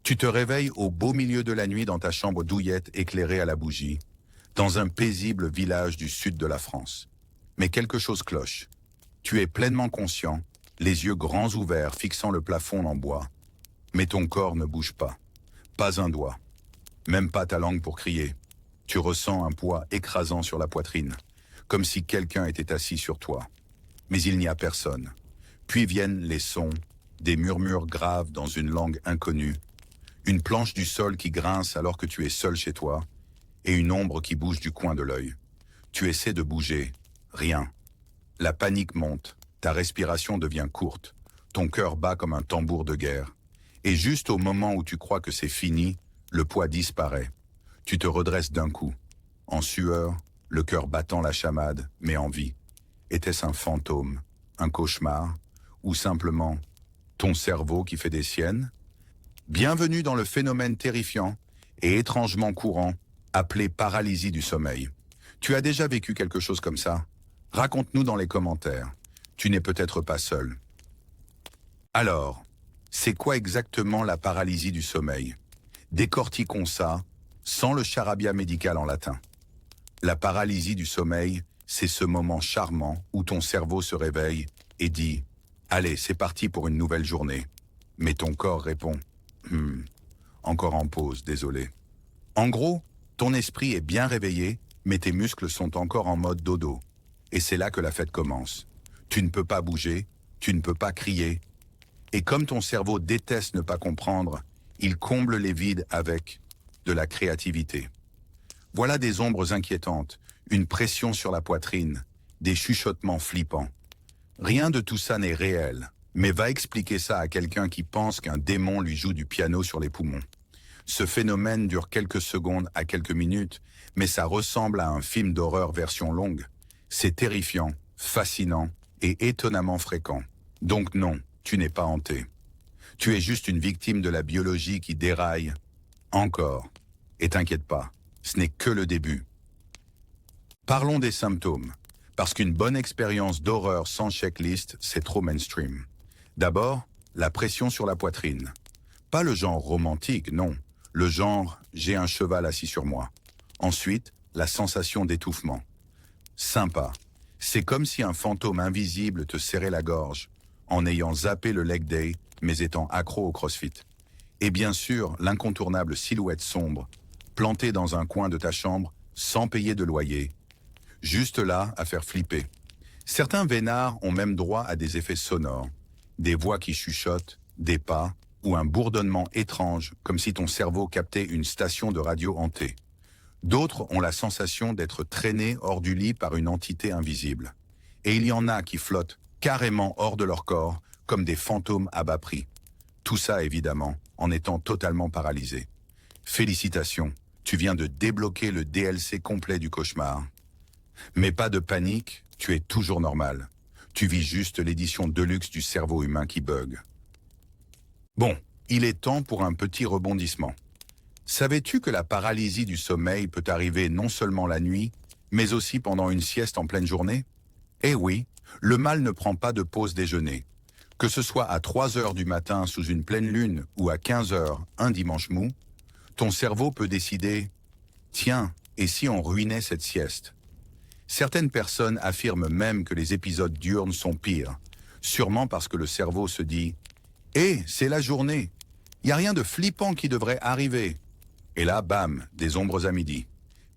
Tu te réveilles au beau milieu de la nuit dans ta chambre douillette éclairée à la bougie, dans un paisible village du sud de la France. Mais quelque chose cloche. Tu es pleinement conscient, les yeux grands ouverts fixant le plafond en bois. Mais ton corps ne bouge pas. Pas un doigt. Même pas ta langue pour crier. Tu ressens un poids écrasant sur la poitrine, comme si quelqu'un était assis sur toi. Mais il n'y a personne. Puis viennent les sons, des murmures graves dans une langue inconnue, une planche du sol qui grince alors que tu es seul chez toi, et une ombre qui bouge du coin de l'œil. Tu essaies de bouger, rien. La panique monte, ta respiration devient courte, ton cœur bat comme un tambour de guerre. Et juste au moment où tu crois que c'est fini, le poids disparaît. Tu te redresses d'un coup, en sueur, le cœur battant la chamade, mais en vie. Était-ce un fantôme, un cauchemar, ou simplement ton cerveau qui fait des siennes? Bienvenue dans le phénomène terrifiant et étrangement courant, appelé paralysie du sommeil. Tu as déjà vécu quelque chose comme ça? Raconte-nous dans les commentaires. Tu n'es peut-être pas seul. Alors, c'est quoi exactement la paralysie du sommeil? Décortiquons ça, sans le charabia médical en latin. La paralysie du sommeil, c'est ce moment charmant où ton cerveau se réveille et dit « Allez, c'est parti pour une nouvelle journée ». Mais ton corps répond « Encore en pause, désolé ». En gros, ton esprit est bien réveillé, mais tes muscles sont encore en mode dodo. Et c'est là que la fête commence. Tu ne peux pas bouger, tu ne peux pas crier. Et comme ton cerveau déteste ne pas comprendre, il comble les vides avec de la créativité. Voilà des ombres inquiétantes, une pression sur la poitrine, des chuchotements flippants. Rien de tout ça n'est réel, mais va expliquer ça à quelqu'un qui pense qu'un démon lui joue du piano sur les poumons. Ce phénomène dure quelques secondes à quelques minutes, mais ça ressemble à un film d'horreur version longue. C'est terrifiant, fascinant et étonnamment fréquent. Donc non, tu n'es pas hanté. Tu es juste une victime de la biologie qui déraille. Encore. Et t'inquiète pas, ce n'est que le début. Parlons des symptômes, parce qu'une bonne expérience d'horreur sans checklist, c'est trop mainstream. D'abord, la pression sur la poitrine. Pas le genre romantique, non. Le genre « j'ai un cheval assis sur moi ». Ensuite, la sensation d'étouffement. Sympa. C'est comme si un fantôme invisible te serrait la gorge, en ayant zappé le leg day, mais étant accro au crossfit. Et bien sûr, l'incontournable silhouette sombre, plantée dans un coin de ta chambre, sans payer de loyer. Juste là, à faire flipper. Certains vénards ont même droit à des effets sonores, des voix qui chuchotent, des pas, ou un bourdonnement étrange, comme si ton cerveau captait une station de radio hantée. D'autres ont la sensation d'être traînés hors du lit par une entité invisible. Et il y en a qui flottent carrément hors de leur corps, comme des fantômes à bas prix. Tout ça, évidemment, en étant totalement paralysé. Félicitations, tu viens de débloquer le DLC complet du cauchemar. Mais pas de panique, tu es toujours normal. Tu vis juste l'édition deluxe du cerveau humain qui bug. Bon, il est temps pour un petit rebondissement. Savais-tu que la paralysie du sommeil peut arriver non seulement la nuit, mais aussi pendant une sieste en pleine journée? Eh oui, le mal ne prend pas de pause déjeuner. Que ce soit à 3 heures du matin sous une pleine lune ou à 15 heures un dimanche mou, ton cerveau peut décider « Tiens, et si on ruinait cette sieste ?» Certaines personnes affirment même que les épisodes diurnes sont pires, sûrement parce que le cerveau se dit « Hé, c'est la journée, il n'y a rien de flippant qui devrait arriver !» Et là, bam, des ombres à midi.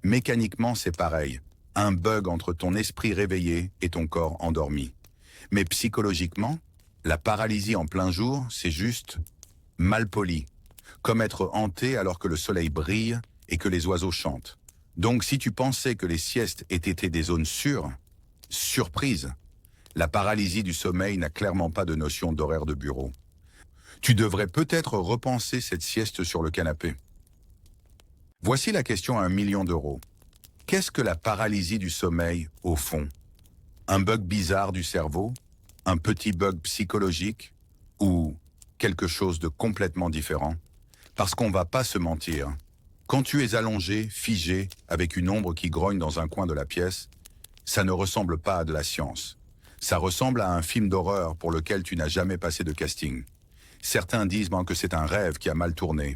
Mécaniquement, c'est pareil, un bug entre ton esprit réveillé et ton corps endormi. Mais psychologiquement, la paralysie en plein jour, c'est juste mal poli, comme être hanté alors que le soleil brille et que les oiseaux chantent. Donc si tu pensais que les siestes étaient des zones sûres, surprise, la paralysie du sommeil n'a clairement pas de notion d'horaire de bureau. Tu devrais peut-être repenser cette sieste sur le canapé. Voici la question à 1 million d'euros. Qu'est-ce que la paralysie du sommeil, au fond? Un bug bizarre du cerveau? Un petit bug psychologique? Ou quelque chose de complètement différent? Parce qu'on va pas se mentir. Quand tu es allongé, figé, avec une ombre qui grogne dans un coin de la pièce, ça ne ressemble pas à de la science. Ça ressemble à un film d'horreur pour lequel tu n'as jamais passé de casting. Certains disent que c'est un rêve qui a mal tourné.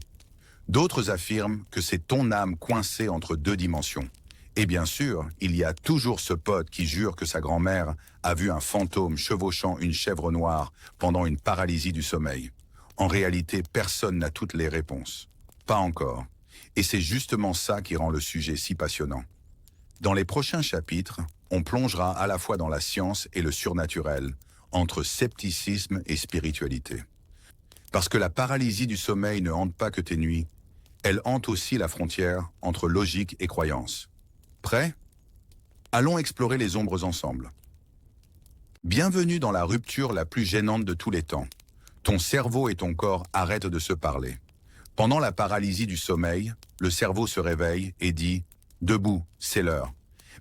D'autres affirment que c'est ton âme coincée entre deux dimensions. Et bien sûr, il y a toujours ce pote qui jure que sa grand-mère a vu un fantôme chevauchant une chèvre noire pendant une paralysie du sommeil. En réalité, personne n'a toutes les réponses. Pas encore. Et c'est justement ça qui rend le sujet si passionnant. Dans les prochains chapitres, on plongera à la fois dans la science et le surnaturel, entre scepticisme et spiritualité. Parce que la paralysie du sommeil ne hante pas que tes nuits, elle hante aussi la frontière entre logique et croyance. Prêt? Allons explorer les ombres ensemble. Bienvenue dans la rupture la plus gênante de tous les temps. Ton cerveau et ton corps arrêtent de se parler. Pendant la paralysie du sommeil, le cerveau se réveille et dit « Debout, c'est l'heure ».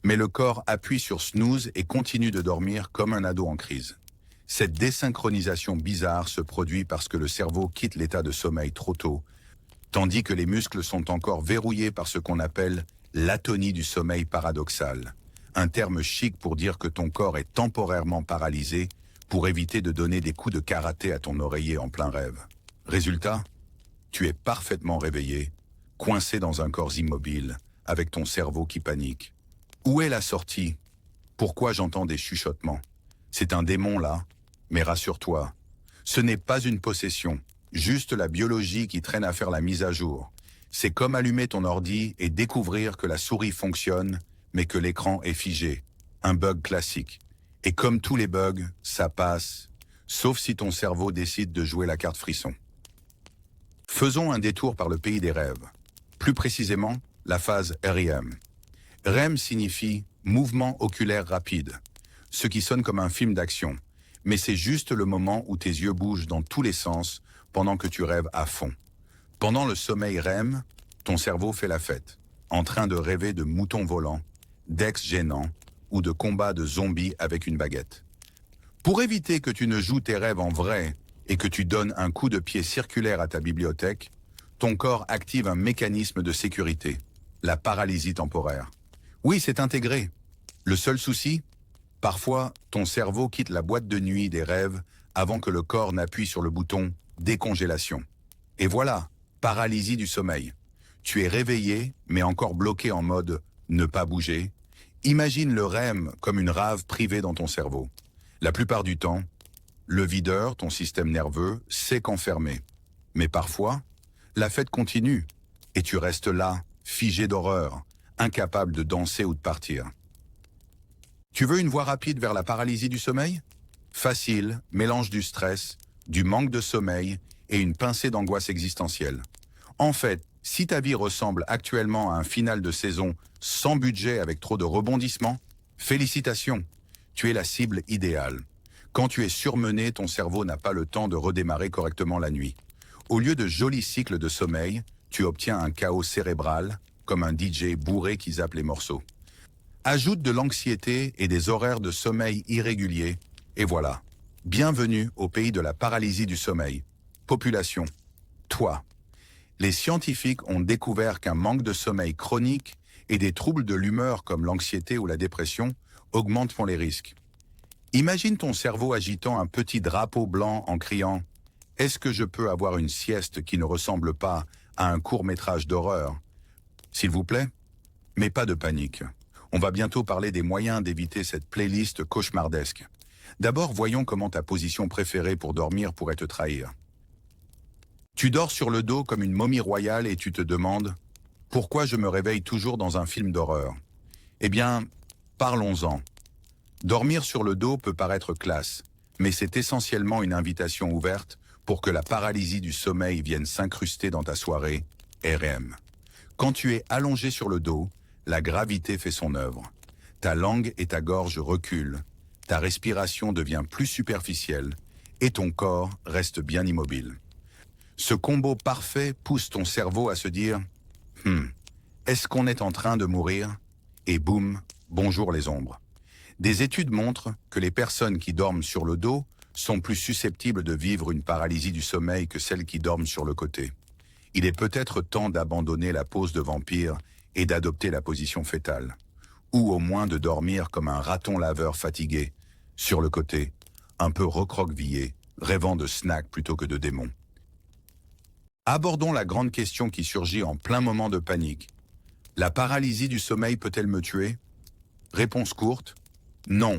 Mais le corps appuie sur snooze et continue de dormir comme un ado en crise. Cette désynchronisation bizarre se produit parce que le cerveau quitte l'état de sommeil trop tôt, tandis que les muscles sont encore verrouillés par ce qu'on appelle l'atonie du sommeil paradoxal, un terme chic pour dire que ton corps est temporairement paralysé pour éviter de donner des coups de karaté à ton oreiller en plein rêve. Résultat, tu es parfaitement réveillé, coincé dans un corps immobile, avec ton cerveau qui panique. Où est la sortie? Pourquoi j'entends des chuchotements? C'est un démon là, mais rassure-toi, ce n'est pas une possession, juste la biologie qui traîne à faire la mise à jour. C'est comme allumer ton ordi et découvrir que la souris fonctionne, mais que l'écran est figé. Un bug classique. Et comme tous les bugs, ça passe, sauf si ton cerveau décide de jouer la carte frisson. Faisons un détour par le pays des rêves. Plus précisément, la phase REM. REM signifie mouvement oculaire rapide, ce qui sonne comme un film d'action. Mais c'est juste le moment où tes yeux bougent dans tous les sens pendant que tu rêves à fond. Pendant le sommeil REM, ton cerveau fait la fête, en train de rêver de moutons volants, d'ex gênants ou de combats de zombies avec une baguette. Pour éviter que tu ne joues tes rêves en vrai et que tu donnes un coup de pied circulaire à ta bibliothèque, ton corps active un mécanisme de sécurité, la paralysie temporaire. Oui, c'est intégré. Le seul souci? Parfois, ton cerveau quitte la boîte de nuit des rêves avant que le corps n'appuie sur le bouton « décongélation ». Et voilà, paralysie du sommeil. Tu es réveillé, mais encore bloqué en mode « ne pas bouger ». Imagine le REM comme une rave privée dans ton cerveau. La plupart du temps, le videur, ton système nerveux, sait qu'enfermer. Mais parfois, la fête continue et tu restes là, figé d'horreur, incapable de danser ou de partir. Tu veux une voie rapide vers la paralysie du sommeil? Facile, mélange du stress, du manque de sommeil et une pincée d'angoisse existentielle. En fait, si ta vie ressemble actuellement à un final de saison sans budget avec trop de rebondissements, félicitations, tu es la cible idéale. Quand tu es surmené, ton cerveau n'a pas le temps de redémarrer correctement la nuit. Au lieu de jolis cycles de sommeil, tu obtiens un chaos cérébral, comme un DJ bourré qui zappe les morceaux. Ajoute de l'anxiété et des horaires de sommeil irréguliers, et voilà. Bienvenue au pays de la paralysie du sommeil. Population, toi. Les scientifiques ont découvert qu'un manque de sommeil chronique et des troubles de l'humeur comme l'anxiété ou la dépression augmentent les risques. Imagine ton cerveau agitant un petit drapeau blanc en criant « Est-ce que je peux avoir une sieste qui ne ressemble pas à un court-métrage d'horreur ?» S'il vous plaît, mais pas de panique. On va bientôt parler des moyens d'éviter cette playlist cauchemardesque. D'abord, voyons comment ta position préférée pour dormir pourrait te trahir. Tu dors sur le dos comme une momie royale et tu te demandes « Pourquoi je me réveille toujours dans un film d'horreur ?» Eh bien, parlons-en. Dormir sur le dos peut paraître classe, mais c'est essentiellement une invitation ouverte pour que la paralysie du sommeil vienne s'incruster dans ta soirée REM. Quand tu es allongé sur le dos, la gravité fait son œuvre. Ta langue et ta gorge reculent, ta respiration devient plus superficielle et ton corps reste bien immobile. Ce combo parfait pousse ton cerveau à se dire « Est-ce qu'on est en train de mourir ?» Et boum, bonjour les ombres. Des études montrent que les personnes qui dorment sur le dos sont plus susceptibles de vivre une paralysie du sommeil que celles qui dorment sur le côté. Il est peut-être temps d'abandonner la pose de vampire et d'adopter la position fétale. Ou au moins de dormir comme un raton laveur fatigué, sur le côté, un peu recroquevillé, rêvant de snacks plutôt que de démons. Abordons la grande question qui surgit en plein moment de panique. La paralysie du sommeil peut-elle me tuer? Réponse courte, non.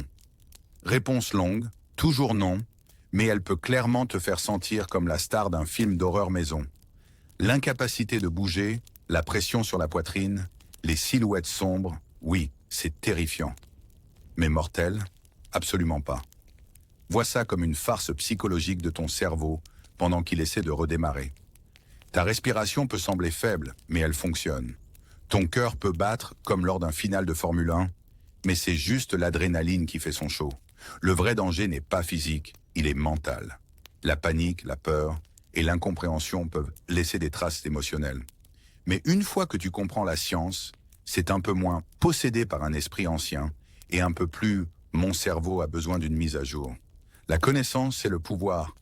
Réponse longue, toujours non, mais elle peut clairement te faire sentir comme la star d'un film d'horreur maison. L'incapacité de bouger, la pression sur la poitrine, les silhouettes sombres, oui, c'est terrifiant. Mais mortel? Absolument pas. Vois ça comme une farce psychologique de ton cerveau pendant qu'il essaie de redémarrer. Ta respiration peut sembler faible, mais elle fonctionne. Ton cœur peut battre comme lors d'un final de Formule 1, mais c'est juste l'adrénaline qui fait son show. Le vrai danger n'est pas physique, il est mental. La panique, la peur et l'incompréhension peuvent laisser des traces émotionnelles. Mais une fois que tu comprends la science, c'est un peu moins possédé par un esprit ancien et un peu plus « mon cerveau a besoin d'une mise à jour ». La connaissance, c'est le pouvoir,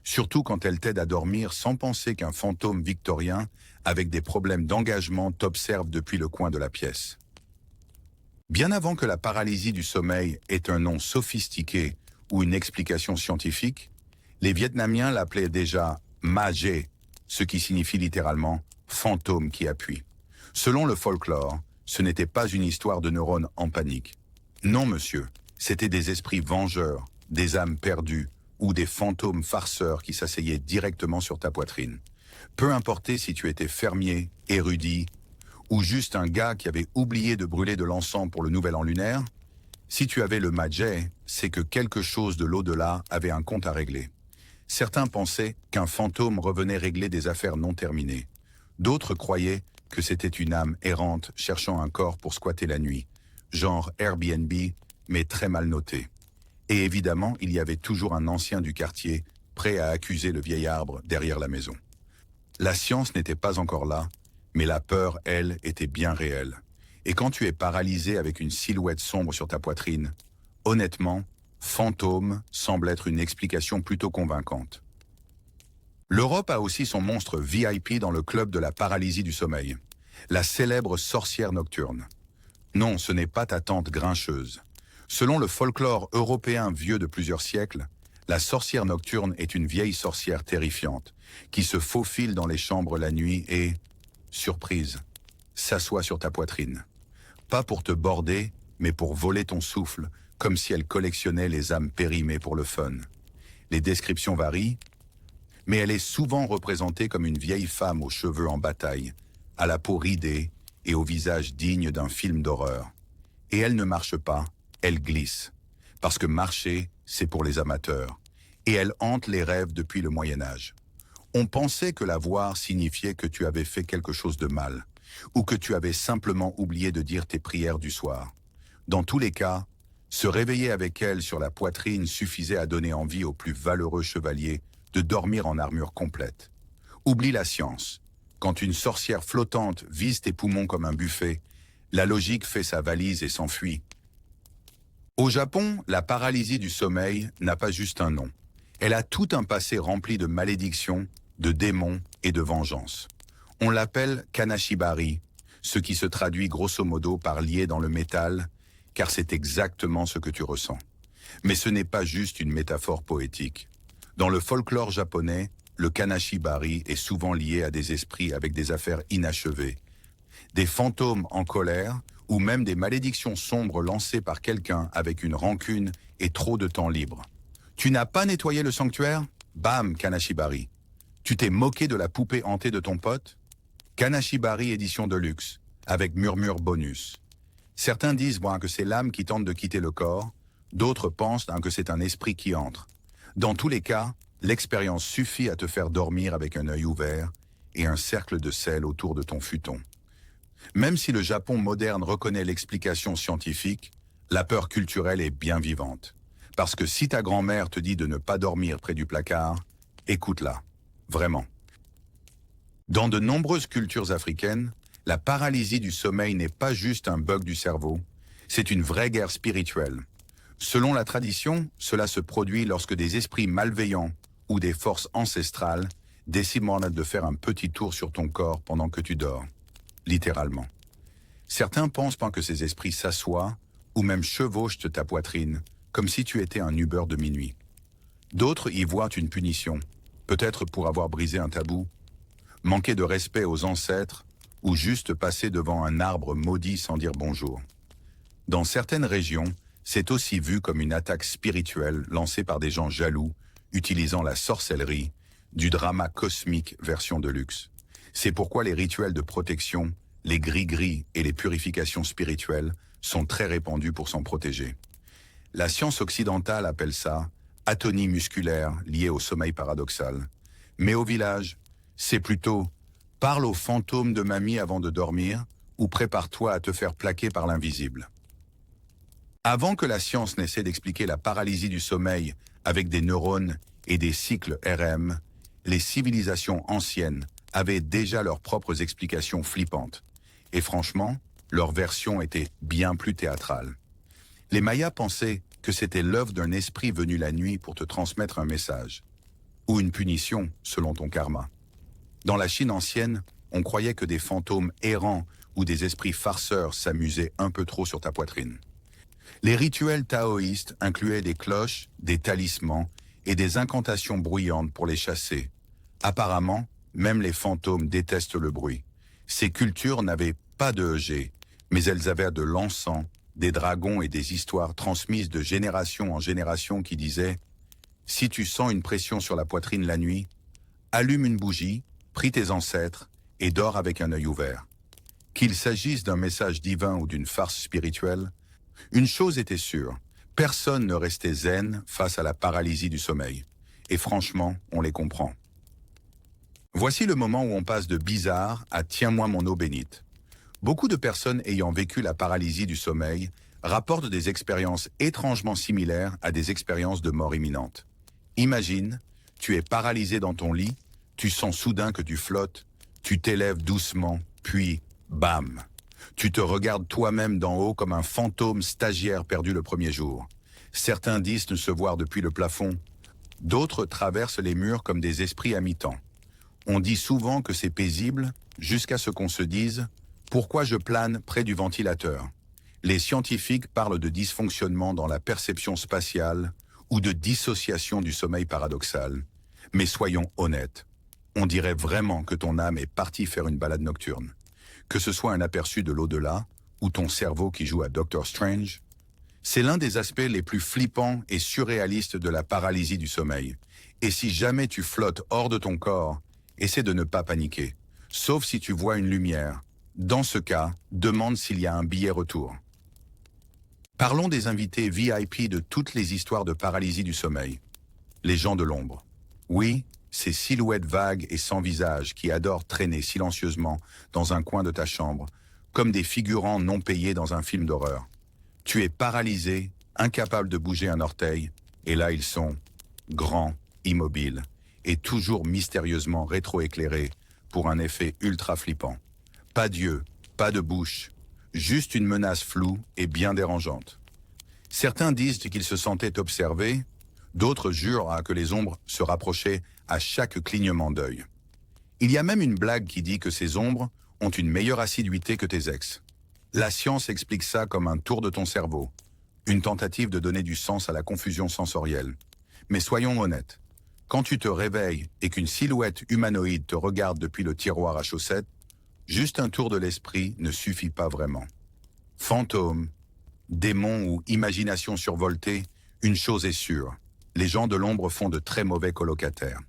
surtout quand elle t'aide à dormir sans penser qu'un fantôme victorien avec des problèmes d'engagement t'observe depuis le coin de la pièce. Bien avant que la paralysie du sommeil ait un nom sophistiqué ou une explication scientifique, les Vietnamiens l'appelaient déjà Ma Ge, ce qui signifie littéralement « fantôme qui appuie ». Selon le folklore, ce n'était pas une histoire de neurones en panique. Non, monsieur, c'étaient des esprits vengeurs, des âmes perdues ou des fantômes farceurs qui s'asseyaient directement sur ta poitrine. Peu importe si tu étais fermier, érudit, ou juste un gars qui avait oublié de brûler de l'encens pour le nouvel an lunaire, si tu avais le Majay, c'est que quelque chose de l'au-delà avait un compte à régler. Certains pensaient qu'un fantôme revenait régler des affaires non terminées. D'autres croyaient que c'était une âme errante cherchant un corps pour squatter la nuit, genre Airbnb, mais très mal noté. Et évidemment, il y avait toujours un ancien du quartier, prêt à accuser le vieil arbre derrière la maison. La science n'était pas encore là, mais la peur, elle, était bien réelle. Et quand tu es paralysé avec une silhouette sombre sur ta poitrine, honnêtement, fantôme semble être une explication plutôt convaincante. L'Europe a aussi son monstre VIP dans le club de la paralysie du sommeil, la célèbre sorcière nocturne. Non, ce n'est pas ta tante grincheuse. Selon le folklore européen vieux de plusieurs siècles, la sorcière nocturne est une vieille sorcière terrifiante qui se faufile dans les chambres la nuit et, surprise, s'assoit sur ta poitrine. Pas pour te border, mais pour voler ton souffle, comme si elle collectionnait les âmes périmées pour le fun. Les descriptions varient, mais elle est souvent représentée comme une vieille femme aux cheveux en bataille, à la peau ridée et au visage digne d'un film d'horreur. Et elle ne marche pas, elle glisse. Parce que marcher, c'est pour les amateurs. Et elle hante les rêves depuis le Moyen-Âge. On pensait que la voir signifiait que tu avais fait quelque chose de mal, ou que tu avais simplement oublié de dire tes prières du soir. Dans tous les cas, se réveiller avec elle sur la poitrine suffisait à donner envie aux plus valeureux chevaliers de dormir en armure complète. Oublie la science. Quand une sorcière flottante vise tes poumons comme un buffet, la logique fait sa valise et s'enfuit. Au Japon, la paralysie du sommeil n'a pas juste un nom. Elle a tout un passé rempli de malédictions, de démons et de vengeance. On l'appelle Kanashibari, ce qui se traduit grosso modo par lié dans le métal, car c'est exactement ce que tu ressens. Mais ce n'est pas juste une métaphore poétique. Dans le folklore japonais, le Kanashibari est souvent lié à des esprits avec des affaires inachevées, des fantômes en colère ou même des malédictions sombres lancées par quelqu'un avec une rancune et trop de temps libre. Tu n'as pas nettoyé le sanctuaire? Bam, Kanashibari. Tu t'es moqué de la poupée hantée de ton pote? Kanashibari édition de luxe, avec murmure bonus. Certains disent que c'est l'âme qui tente de quitter le corps, d'autres pensent que c'est un esprit qui entre. Dans tous les cas, l'expérience suffit à te faire dormir avec un œil ouvert et un cercle de sel autour de ton futon. Même si le Japon moderne reconnaît l'explication scientifique, la peur culturelle est bien vivante. Parce que si ta grand-mère te dit de ne pas dormir près du placard, écoute-la, vraiment. Dans de nombreuses cultures africaines, la paralysie du sommeil n'est pas juste un bug du cerveau, c'est une vraie guerre spirituelle. Selon la tradition, cela se produit lorsque des esprits malveillants ou des forces ancestrales décident de faire un petit tour sur ton corps pendant que tu dors, littéralement. Certains pensent que ces esprits s'assoient ou même chevauchent ta poitrine, comme si tu étais un Uber de minuit. D'autres y voient une punition, peut-être pour avoir brisé un tabou, manquer de respect aux ancêtres ou juste passer devant un arbre maudit sans dire bonjour. Dans certaines régions, c'est aussi vu comme une attaque spirituelle lancée par des gens jaloux, utilisant la sorcellerie, du drama cosmique version de luxe. C'est pourquoi les rituels de protection, les gris-gris et les purifications spirituelles sont très répandus pour s'en protéger. La science occidentale appelle ça atonie musculaire liée au sommeil paradoxal. Mais au village, c'est plutôt « parle aux fantômes de mamie avant de dormir » ou « prépare-toi à te faire plaquer par l'invisible ». Avant que la science n'essaie d'expliquer la paralysie du sommeil avec des neurones et des cycles RM, les civilisations anciennes avaient déjà leurs propres explications flippantes. Et franchement, leur version était bien plus théâtrale. Les Mayas pensaient que c'était l'œuvre d'un esprit venu la nuit pour te transmettre un message, ou une punition selon ton karma. Dans la Chine ancienne, on croyait que des fantômes errants ou des esprits farceurs s'amusaient un peu trop sur ta poitrine. Les rituels taoïstes incluaient des cloches, des talismans et des incantations bruyantes pour les chasser. Apparemment, même les fantômes détestent le bruit. Ces cultures n'avaient pas de EG, mais elles avaient de l'encens, des dragons et des histoires transmises de génération en génération qui disaient « Si tu sens une pression sur la poitrine la nuit, allume une bougie, prie tes ancêtres et dors avec un œil ouvert. » Qu'il s'agisse d'un message divin ou d'une farce spirituelle, une chose était sûre, personne ne restait zen face à la paralysie du sommeil. Et franchement, on les comprend. Voici le moment où on passe de bizarre à « tiens-moi mon eau bénite ». Beaucoup de personnes ayant vécu la paralysie du sommeil rapportent des expériences étrangement similaires à des expériences de mort imminente. Imagine, tu es paralysé dans ton lit, tu sens soudain que tu flottes, tu t'élèves doucement, puis bam! Tu te regardes toi-même d'en haut comme un fantôme stagiaire perdu le premier jour. Certains disent ne se voir depuis le plafond, d'autres traversent les murs comme des esprits à mi-temps. On dit souvent que c'est paisible, jusqu'à ce qu'on se dise « Pourquoi je plane près du ventilateur ?» Les scientifiques parlent de dysfonctionnement dans la perception spatiale ou de dissociation du sommeil paradoxal. Mais soyons honnêtes, on dirait vraiment que ton âme est partie faire une balade nocturne. Que ce soit un aperçu de l'au-delà ou ton cerveau qui joue à Doctor Strange, c'est l'un des aspects les plus flippants et surréalistes de la paralysie du sommeil. Et si jamais tu flottes hors de ton corps, essaie de ne pas paniquer, sauf si tu vois une lumière. Dans ce cas, demande s'il y a un billet retour. Parlons des invités VIP de toutes les histoires de paralysie du sommeil. Les gens de l'ombre. Oui, ces silhouettes vagues et sans visage qui adorent traîner silencieusement dans un coin de ta chambre, comme des figurants non payés dans un film d'horreur. Tu es paralysé, incapable de bouger un orteil, et là ils sont grands, immobiles, et toujours mystérieusement rétroéclairés pour un effet ultra flippant. Pas d'yeux, pas de bouche, juste une menace floue et bien dérangeante. Certains disent qu'ils se sentaient observés, d'autres jurent que les ombres se rapprochaient à chaque clignement d'œil. Il y a même une blague qui dit que ces ombres ont une meilleure assiduité que tes ex. La science explique ça comme un tour de ton cerveau, une tentative de donner du sens à la confusion sensorielle. Mais soyons honnêtes, quand tu te réveilles et qu'une silhouette humanoïde te regarde depuis le tiroir à chaussettes, juste un tour de l'esprit ne suffit pas vraiment. Fantômes, démons ou imagination survoltée, une chose est sûre, les gens de l'ombre font de très mauvais colocataires.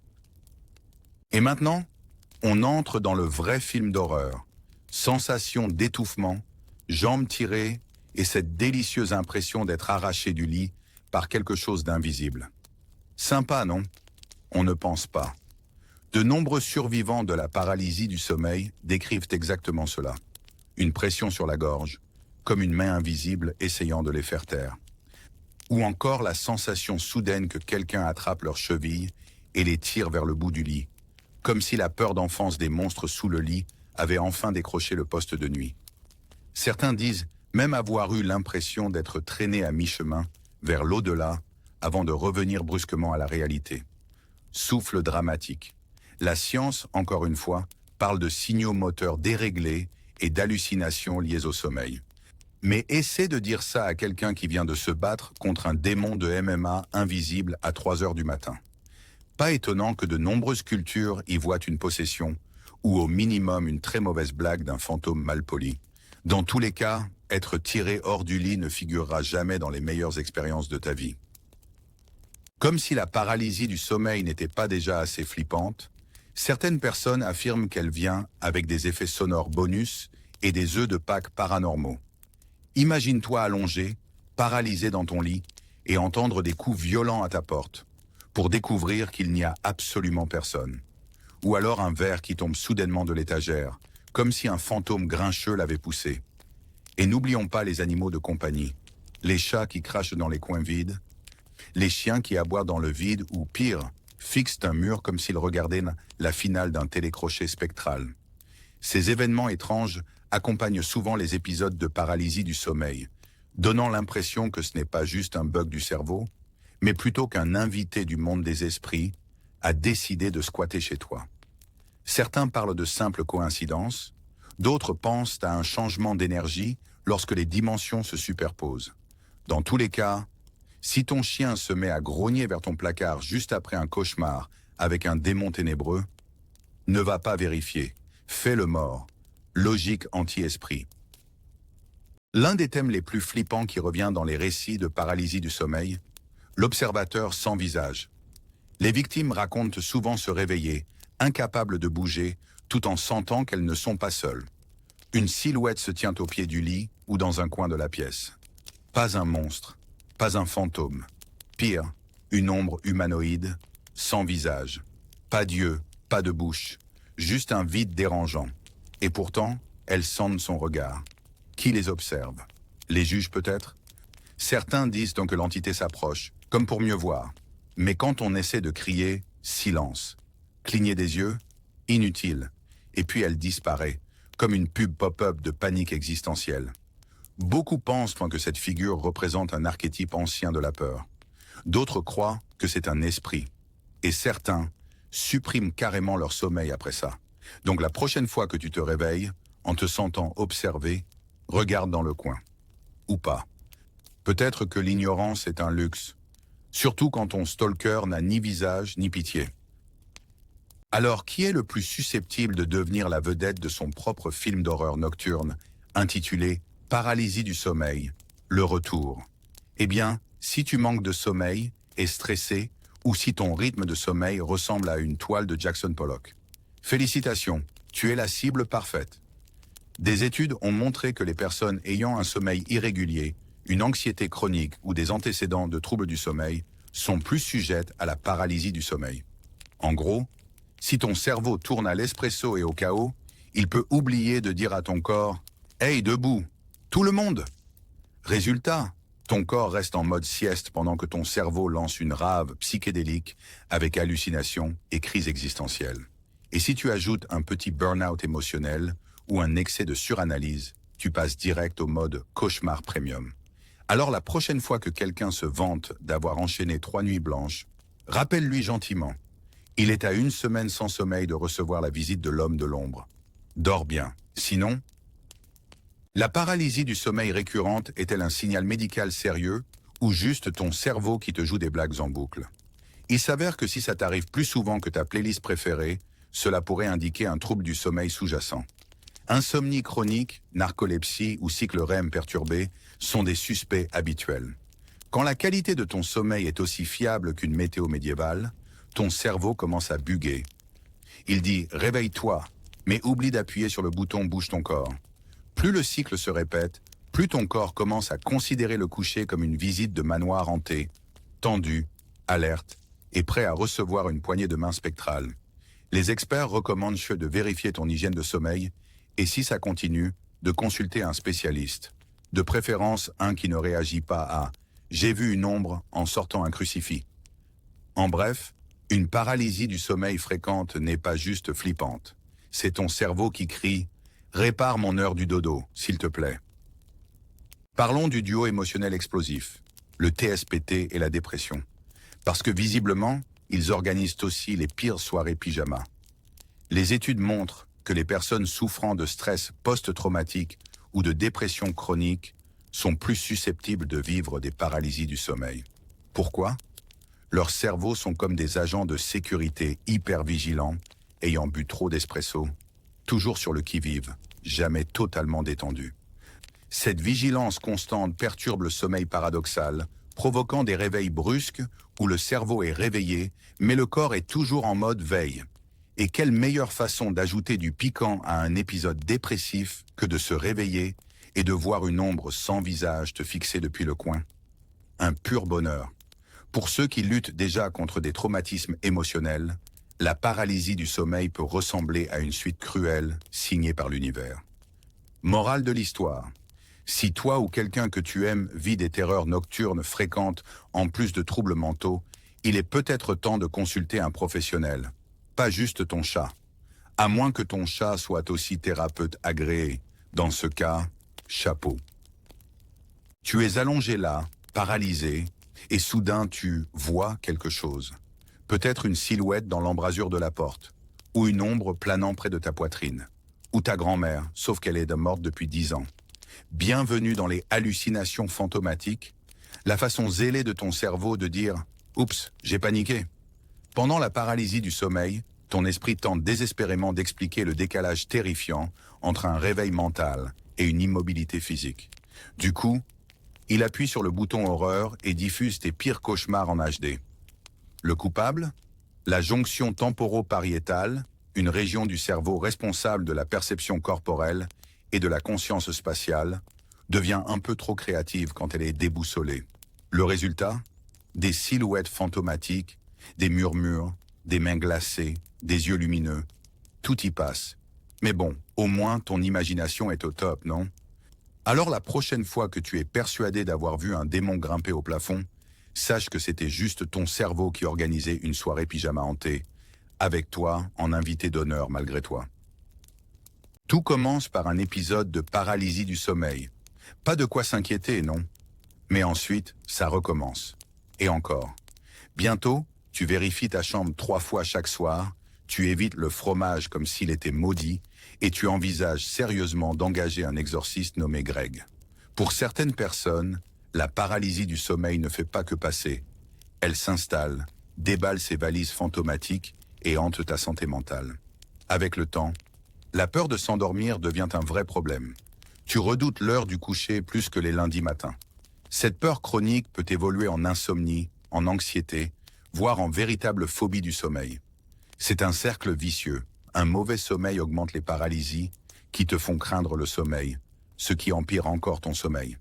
Et maintenant, on entre dans le vrai film d'horreur. Sensation d'étouffement, jambes tirées et cette délicieuse impression d'être arraché du lit par quelque chose d'invisible. Sympa, non? On ne pense pas. De nombreux survivants de la paralysie du sommeil décrivent exactement cela. Une pression sur la gorge, comme une main invisible essayant de les faire taire. Ou encore la sensation soudaine que quelqu'un attrape leurs chevilles et les tire vers le bout du lit, comme si la peur d'enfance des monstres sous le lit avait enfin décroché le poste de nuit. Certains disent même avoir eu l'impression d'être traînés à mi-chemin vers l'au-delà avant de revenir brusquement à la réalité. Souffle dramatique. La science, encore une fois, parle de signaux moteurs déréglés et d'hallucinations liées au sommeil. Mais essaie de dire ça à quelqu'un qui vient de se battre contre un démon de MMA invisible à 3 heures du matin. Pas étonnant que de nombreuses cultures y voient une possession, ou au minimum une très mauvaise blague d'un fantôme malpoli. Dans tous les cas, être tiré hors du lit ne figurera jamais dans les meilleures expériences de ta vie. Comme si la paralysie du sommeil n'était pas déjà assez flippante, certaines personnes affirment qu'elle vient avec des effets sonores bonus et des œufs de Pâques paranormaux. Imagine-toi allongé, paralysé dans ton lit, et entendre des coups violents à ta porte, pour découvrir qu'il n'y a absolument personne. Ou alors un verre qui tombe soudainement de l'étagère, comme si un fantôme grincheux l'avait poussé. Et n'oublions pas les animaux de compagnie, les chats qui crachent dans les coins vides, les chiens qui aboient dans le vide ou, pire, fixent un mur comme s'ils regardaient la finale d'un télécrochet spectral. Ces événements étranges accompagnent souvent les épisodes de paralysie du sommeil, donnant l'impression que ce n'est pas juste un bug du cerveau, mais plutôt qu'un invité du monde des esprits a décidé de squatter chez toi. Certains parlent de simples coïncidences, d'autres pensent à un changement d'énergie lorsque les dimensions se superposent. Dans tous les cas, si ton chien se met à grogner vers ton placard juste après un cauchemar avec un démon ténébreux, ne va pas vérifier, fais le mort, logique anti-esprit. L'un des thèmes les plus flippants qui revient dans les récits de paralysie du sommeil, l'observateur sans visage. Les victimes racontent souvent se réveiller, incapables de bouger, tout en sentant qu'elles ne sont pas seules. Une silhouette se tient au pied du lit ou dans un coin de la pièce. Pas un monstre, pas un fantôme. Pire, une ombre humanoïde, sans visage. Pas d'yeux, pas de bouche, juste un vide dérangeant. Et pourtant, elles sentent son regard. Qui les observe? Les juges peut-être? Certains disent donc que l'entité s'approche, comme pour mieux voir. Mais quand on essaie de crier, silence. Cligner des yeux, inutile. Et puis elle disparaît, comme une pub pop-up de panique existentielle. Beaucoup pensent que cette figure représente un archétype ancien de la peur. D'autres croient que c'est un esprit. Et certains suppriment carrément leur sommeil après ça. Donc la prochaine fois que tu te réveilles, en te sentant observé, regarde dans le coin. Ou pas. Peut-être que l'ignorance est un luxe. Surtout quand ton stalker n'a ni visage ni pitié. Alors, qui est le plus susceptible de devenir la vedette de son propre film d'horreur nocturne, intitulé « Paralysie du sommeil, le retour ». Eh bien, si tu manques de sommeil, es stressé, ou si ton rythme de sommeil ressemble à une toile de Jackson Pollock. Félicitations, tu es la cible parfaite. Des études ont montré que les personnes ayant un sommeil irrégulier, une anxiété chronique ou des antécédents de troubles du sommeil sont plus sujettes à la paralysie du sommeil. En gros, si ton cerveau tourne à l'espresso et au chaos, il peut oublier de dire à ton corps « Hey, debout, tout le monde !» Résultat, ton corps reste en mode sieste pendant que ton cerveau lance une rave psychédélique avec hallucinations et crises existentielles. Et si tu ajoutes un petit burn-out émotionnel ou un excès de suranalyse, tu passes direct au mode cauchemar premium. Alors la prochaine fois que quelqu'un se vante d'avoir enchaîné 3 nuits blanches, rappelle-lui gentiment. Il est à 1 semaine sans sommeil de recevoir la visite de l'homme de l'ombre. Dors bien. Sinon, la paralysie du sommeil récurrente est-elle un signal médical sérieux ou juste ton cerveau qui te joue des blagues en boucle? Il s'avère que si ça t'arrive plus souvent que ta playlist préférée, cela pourrait indiquer un trouble du sommeil sous-jacent. Insomnie chronique, narcolepsie ou cycle REM perturbé sont des suspects habituels. Quand la qualité de ton sommeil est aussi fiable qu'une météo médiévale, ton cerveau commence à buguer. Il dit « réveille-toi », mais oublie d'appuyer sur le bouton « bouge ton corps ». Plus le cycle se répète, plus ton corps commence à considérer le coucher comme une visite de manoir hanté, tendu, alerte et prêt à recevoir une poignée de main spectrale. Les experts recommandent de vérifier ton hygiène de sommeil et si ça continue, de consulter un spécialiste. De préférence, un qui ne réagit pas à « j'ai vu une ombre en sortant un crucifix ». En bref, une paralysie du sommeil fréquente n'est pas juste flippante. C'est ton cerveau qui crie « répare mon heure du dodo, s'il te plaît ». Parlons du duo émotionnel explosif, le TSPT et la dépression. Parce que visiblement, ils organisent aussi les pires soirées pyjama. Les études montrent que les personnes souffrant de stress post-traumatique ou de dépression chronique sont plus susceptibles de vivre des paralysies du sommeil. Pourquoi? Leurs cerveaux sont comme des agents de sécurité hyper vigilants, ayant bu trop d'espresso, toujours sur le qui-vive, jamais totalement détendu. Cette vigilance constante perturbe le sommeil paradoxal, provoquant des réveils brusques où le cerveau est réveillé, mais le corps est toujours en mode veille. Et quelle meilleure façon d'ajouter du piquant à un épisode dépressif que de se réveiller et de voir une ombre sans visage te fixer depuis le coin? Un pur bonheur. Pour ceux qui luttent déjà contre des traumatismes émotionnels, la paralysie du sommeil peut ressembler à une suite cruelle signée par l'univers. Morale de l'histoire. Si toi ou quelqu'un que tu aimes vit des terreurs nocturnes fréquentes en plus de troubles mentaux, il est peut-être temps de consulter un professionnel, pas juste ton chat. À moins que ton chat soit aussi thérapeute agréé. Dans ce cas, chapeau. Tu es allongé là, paralysé, et soudain tu vois quelque chose. Peut-être une silhouette dans l'embrasure de la porte, ou une ombre planant près de ta poitrine, ou ta grand-mère, sauf qu'elle est morte depuis 10 ans. Bienvenue dans les hallucinations fantomatiques, la façon zélée de ton cerveau de dire « Oups, j'ai paniqué ». Pendant la paralysie du sommeil, ton esprit tente désespérément d'expliquer le décalage terrifiant entre un réveil mental et une immobilité physique. Du coup, il appuie sur le bouton horreur et diffuse tes pires cauchemars en HD. Le coupable? La jonction temporopariétale, une région du cerveau responsable de la perception corporelle et de la conscience spatiale, devient un peu trop créative quand elle est déboussolée. Le résultat? Des silhouettes fantomatiques, des murmures, des mains glacées, des yeux lumineux. Tout y passe. Mais bon, au moins ton imagination est au top, non? Alors la prochaine fois que tu es persuadé d'avoir vu un démon grimper au plafond, sache que c'était juste ton cerveau qui organisait une soirée pyjama hantée, avec toi en invité d'honneur malgré toi. Tout commence par un épisode de paralysie du sommeil. Pas de quoi s'inquiéter, non? Mais ensuite, ça recommence. Et encore. Bientôt, tu vérifies ta chambre 3 fois chaque soir, tu évites le fromage comme s'il était maudit, et tu envisages sérieusement d'engager un exorciste nommé Greg. Pour certaines personnes, la paralysie du sommeil ne fait pas que passer. Elle s'installe, déballe ses valises fantomatiques et hante ta santé mentale. Avec le temps, la peur de s'endormir devient un vrai problème. Tu redoutes l'heure du coucher plus que les lundis matins. Cette peur chronique peut évoluer en insomnie, en anxiété, voire en véritable phobie du sommeil. C'est un cercle vicieux. Un mauvais sommeil augmente les paralysies qui te font craindre le sommeil, ce qui empire encore ton sommeil.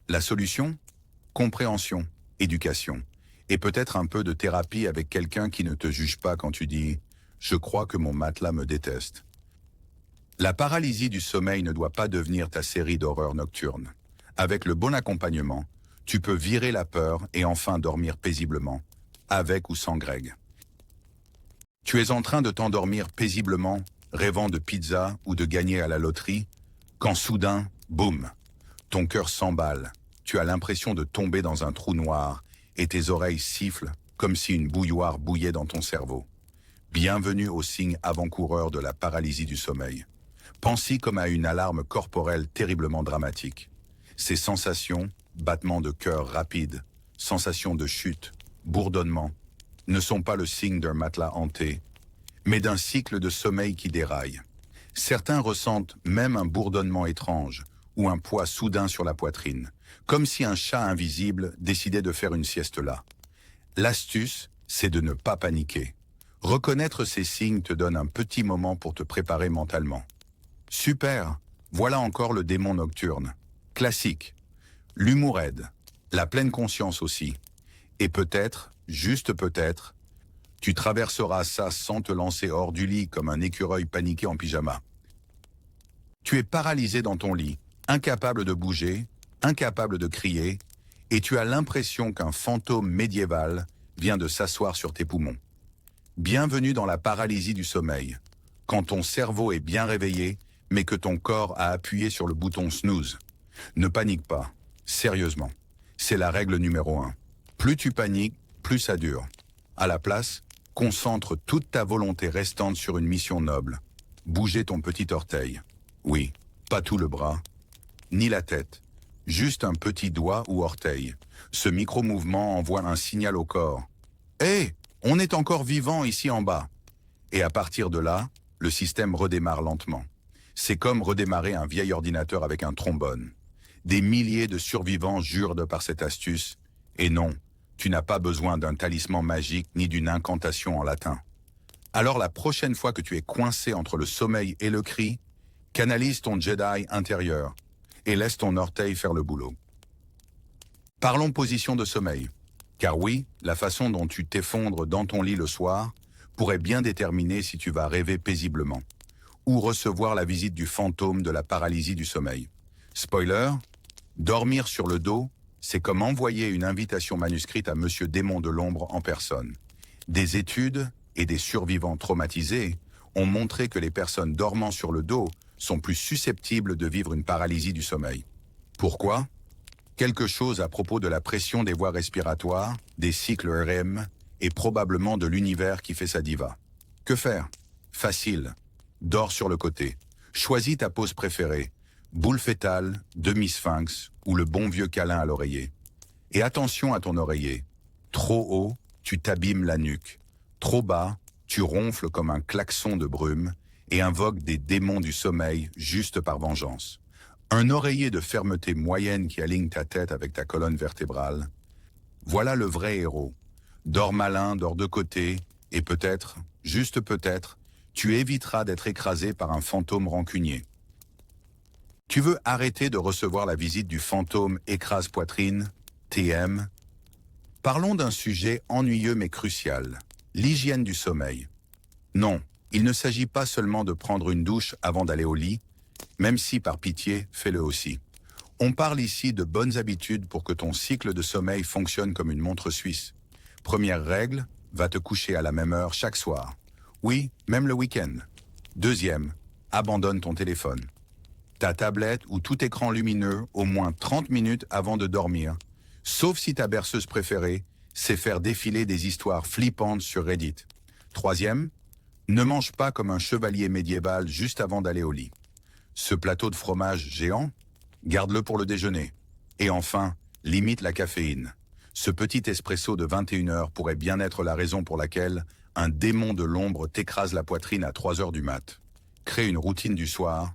La solution? Compréhension, éducation, et peut-être un peu de thérapie avec quelqu'un qui ne te juge pas quand tu dis « Je crois que mon matelas me déteste ». La paralysie du sommeil ne doit pas devenir ta série d'horreurs nocturnes. Avec le bon accompagnement, tu peux virer la peur et enfin dormir paisiblement, avec ou sans Greg. Tu es en train de t'endormir paisiblement, rêvant de pizza ou de gagner à la loterie, quand soudain, boum, ton cœur s'emballe, tu as l'impression de tomber dans un trou noir et tes oreilles sifflent comme si une bouilloire bouillait dans ton cerveau. Bienvenue au signe avant-coureur de la paralysie du sommeil. Pense-y comme à une alarme corporelle terriblement dramatique. Ces sensations, battements de cœur rapides, sensations de chute, bourdonnement, ne sont pas le signe d'un matelas hanté, mais d'un cycle de sommeil qui déraille. Certains ressentent même un bourdonnement étrange ou un poids soudain sur la poitrine, comme si un chat invisible décidait de faire une sieste là. L'astuce, c'est de ne pas paniquer. Reconnaître ces signes te donne un petit moment pour te préparer mentalement. Super, voilà encore le démon nocturne. Classique. L'humour aide, la pleine conscience aussi. Et peut-être, juste peut-être, tu traverseras ça sans te lancer hors du lit comme un écureuil paniqué en pyjama. Tu es paralysé dans ton lit, incapable de bouger, incapable de crier, et tu as l'impression qu'un fantôme médiéval vient de s'asseoir sur tes poumons. Bienvenue dans la paralysie du sommeil, quand ton cerveau est bien réveillé, mais que ton corps a appuyé sur le bouton snooze. Ne panique pas, sérieusement. C'est la règle numéro 1. Plus tu paniques, plus ça dure. À la place, concentre toute ta volonté restante sur une mission noble. Bouger ton petit orteil. Oui, pas tout le bras, ni la tête. Juste un petit doigt ou orteil. Ce micro-mouvement envoie un signal au corps. « Hé, on est encore vivant ici en bas !» Et à partir de là, le système redémarre lentement. C'est comme redémarrer un vieil ordinateur avec un trombone. Des milliers de survivants jurent de par cette astuce. Et non, tu n'as pas besoin d'un talisman magique ni d'une incantation en latin. Alors la prochaine fois que tu es coincé entre le sommeil et le cri, canalise ton Jedi intérieur et laisse ton orteil faire le boulot. Parlons position de sommeil. Car oui, la façon dont tu t'effondres dans ton lit le soir pourrait bien déterminer si tu vas rêver paisiblement ou recevoir la visite du fantôme de la paralysie du sommeil. Spoiler, dormir sur le dos, c'est comme envoyer une invitation manuscrite à Monsieur Démon de l'ombre en personne. Des études et des survivants traumatisés ont montré que les personnes dormant sur le dos sont plus susceptibles de vivre une paralysie du sommeil. Pourquoi ? Quelque chose à propos de la pression des voies respiratoires, des cycles REM et probablement de l'univers qui fait sa diva. Que faire ? Facile. Dors sur le côté. Choisis ta pose préférée. Boule fétale, demi-sphinx ou le bon vieux câlin à l'oreiller. Et attention à ton oreiller. Trop haut, tu t'abîmes la nuque. Trop bas, tu ronfles comme un klaxon de brume et invoques des démons du sommeil juste par vengeance. Un oreiller de fermeté moyenne qui aligne ta tête avec ta colonne vertébrale. Voilà le vrai héros. Dors malin, dors de côté, et peut-être, juste peut-être, tu éviteras d'être écrasé par un fantôme rancunier. Tu veux arrêter de recevoir la visite du fantôme écrase-poitrine, TM? Parlons d'un sujet ennuyeux mais crucial, l'hygiène du sommeil. Non, il ne s'agit pas seulement de prendre une douche avant d'aller au lit, même si, par pitié, fais-le aussi. On parle ici de bonnes habitudes pour que ton cycle de sommeil fonctionne comme une montre suisse. Première règle, va te coucher à la même heure chaque soir. Oui, même le week-end. Deuxième, abandonne ton téléphone. Ta tablette ou tout écran lumineux au moins 30 minutes avant de dormir, sauf si ta berceuse préférée, c'est faire défiler des histoires flippantes sur Reddit. Troisième, ne mange pas comme un chevalier médiéval juste avant d'aller au lit. Ce plateau de fromage géant, garde-le pour le déjeuner. Et enfin, limite la caféine. Ce petit espresso de 21 heures pourrait bien être la raison pour laquelle un démon de l'ombre t'écrase la poitrine à 3 heures du mat. Crée une routine du soir,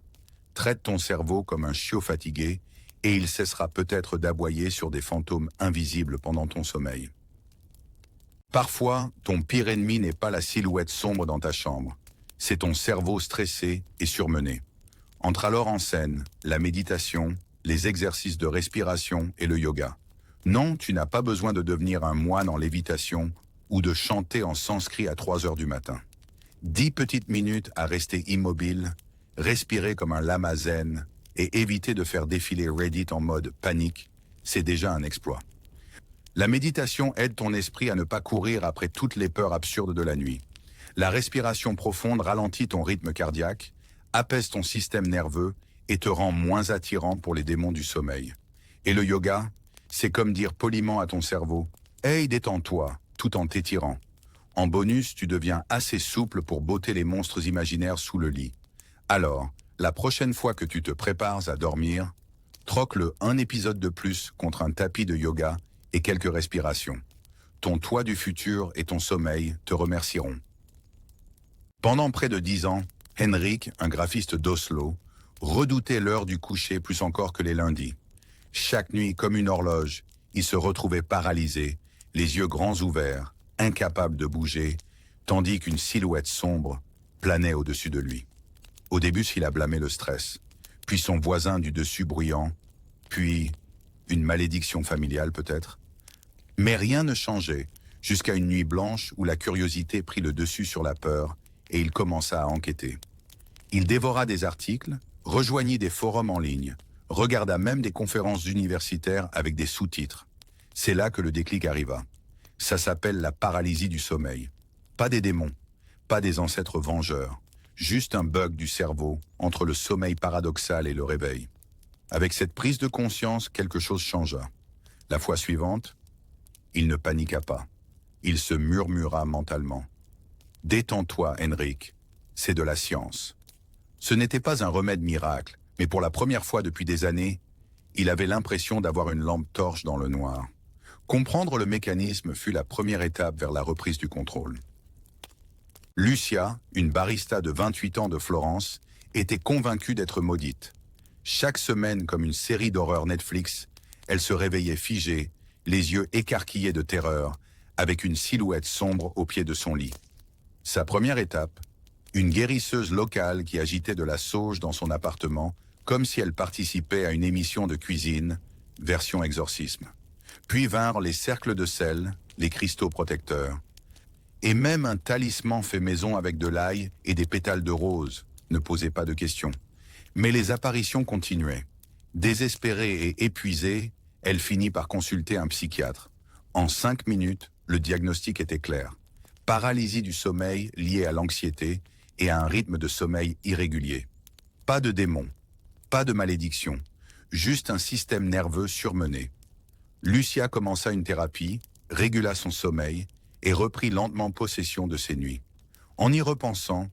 traite ton cerveau comme un chiot fatigué et il cessera peut-être d'aboyer sur des fantômes invisibles pendant ton sommeil. Parfois, ton pire ennemi n'est pas la silhouette sombre dans ta chambre, c'est ton cerveau stressé et surmené. Entre alors en scène la méditation, les exercices de respiration et le yoga. Non, tu n'as pas besoin de devenir un moine en lévitation ou de chanter en sanskrit à 3 heures du matin. 10 petites minutes à rester immobile, respirer comme un lama zen et éviter de faire défiler Reddit en mode panique, c'est déjà un exploit. La méditation aide ton esprit à ne pas courir après toutes les peurs absurdes de la nuit. La respiration profonde ralentit ton rythme cardiaque, apaise ton système nerveux et te rend moins attirant pour les démons du sommeil. Et le yoga, c'est comme dire poliment à ton cerveau « Hey, détends-toi », tout en t'étirant. En bonus, tu deviens assez souple pour botter les monstres imaginaires sous le lit. Alors, la prochaine fois que tu te prépares à dormir, troque-le un épisode de plus contre un tapis de yoga et quelques respirations. Ton toi du futur et ton sommeil te remercieront. Pendant près de 10 ans, Henrik, un graphiste d'Oslo, redoutait l'heure du coucher plus encore que les lundis. Chaque nuit, comme une horloge, il se retrouvait paralysé, les yeux grands ouverts, incapable de bouger, tandis qu'une silhouette sombre planait au-dessus de lui. Au début, il a blâmé le stress, puis son voisin du dessus bruyant, puis une malédiction familiale peut-être. Mais rien ne changeait, jusqu'à une nuit blanche où la curiosité prit le dessus sur la peur et il commença à enquêter. Il dévora des articles, rejoignit des forums en ligne, regarda même des conférences universitaires avec des sous-titres. C'est là que le déclic arriva. Ça s'appelle la paralysie du sommeil. Pas des démons, pas des ancêtres vengeurs, juste un bug du cerveau entre le sommeil paradoxal et le réveil. Avec cette prise de conscience, quelque chose changea. La fois suivante, il ne paniqua pas. Il se murmura mentalement. « Détends-toi, Henrik, c'est de la science. » Ce n'était pas un remède miracle, mais pour la première fois depuis des années, il avait l'impression d'avoir une lampe torche dans le noir. Comprendre le mécanisme fut la première étape vers la reprise du contrôle. Lucia, une barista de 28 ans de Florence, était convaincue d'être maudite. Chaque semaine, comme une série d'horreurs Netflix, elle se réveillait figée, les yeux écarquillés de terreur, avec une silhouette sombre au pied de son lit. Sa première étape, une guérisseuse locale qui agitait de la sauge dans son appartement, comme si elle participait à une émission de cuisine, version exorcisme. Puis vinrent les cercles de sel, les cristaux protecteurs, et même un talisman fait maison avec de l'ail et des pétales de rose ne posait pas de questions. Mais les apparitions continuaient. Désespérée et épuisée, elle finit par consulter un psychiatre. En 5 minutes, le diagnostic était clair. Paralysie du sommeil liée à l'anxiété et à un rythme de sommeil irrégulier. Pas de démon, pas de malédiction, juste un système nerveux surmené. Lucia commença une thérapie, régula son sommeil et reprit lentement possession de ses nuits. En y repensant,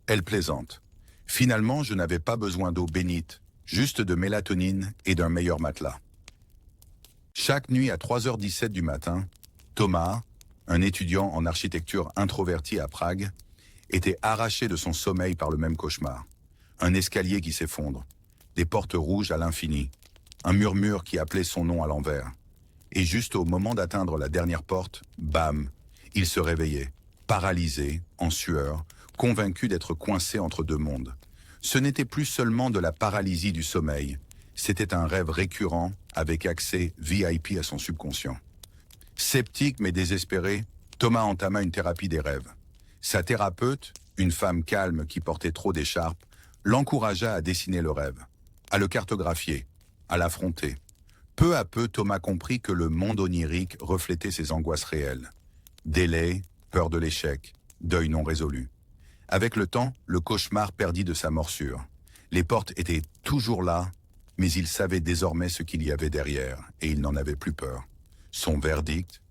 elle plaisante. Finalement, je n'avais pas besoin d'eau bénite, juste de mélatonine et d'un meilleur matelas. Chaque nuit à 3h17 du matin, Thomas, un étudiant en architecture introverti à Prague, était arraché de son sommeil par le même cauchemar. Un escalier qui s'effondre, des portes rouges à l'infini, un murmure qui appelait son nom à l'envers. Et juste au moment d'atteindre la dernière porte, bam, il se réveillait, paralysé, en sueur, convaincu d'être coincé entre deux mondes. Ce n'était plus seulement de la paralysie du sommeil, c'était un rêve récurrent avec accès VIP à son subconscient. Sceptique mais désespéré, Thomas entama une thérapie des rêves. Sa thérapeute, une femme calme qui portait trop d'écharpes, l'encouragea à dessiner le rêve, à le cartographier, à l'affronter. Peu à peu, Thomas comprit que le monde onirique reflétait ses angoisses réelles. Délai, peur de l'échec, deuil non résolu. Avec le temps, le cauchemar perdit de sa morsure. Les portes étaient toujours là, mais il savait désormais ce qu'il y avait derrière, et il n'en avait plus peur. Son verdict?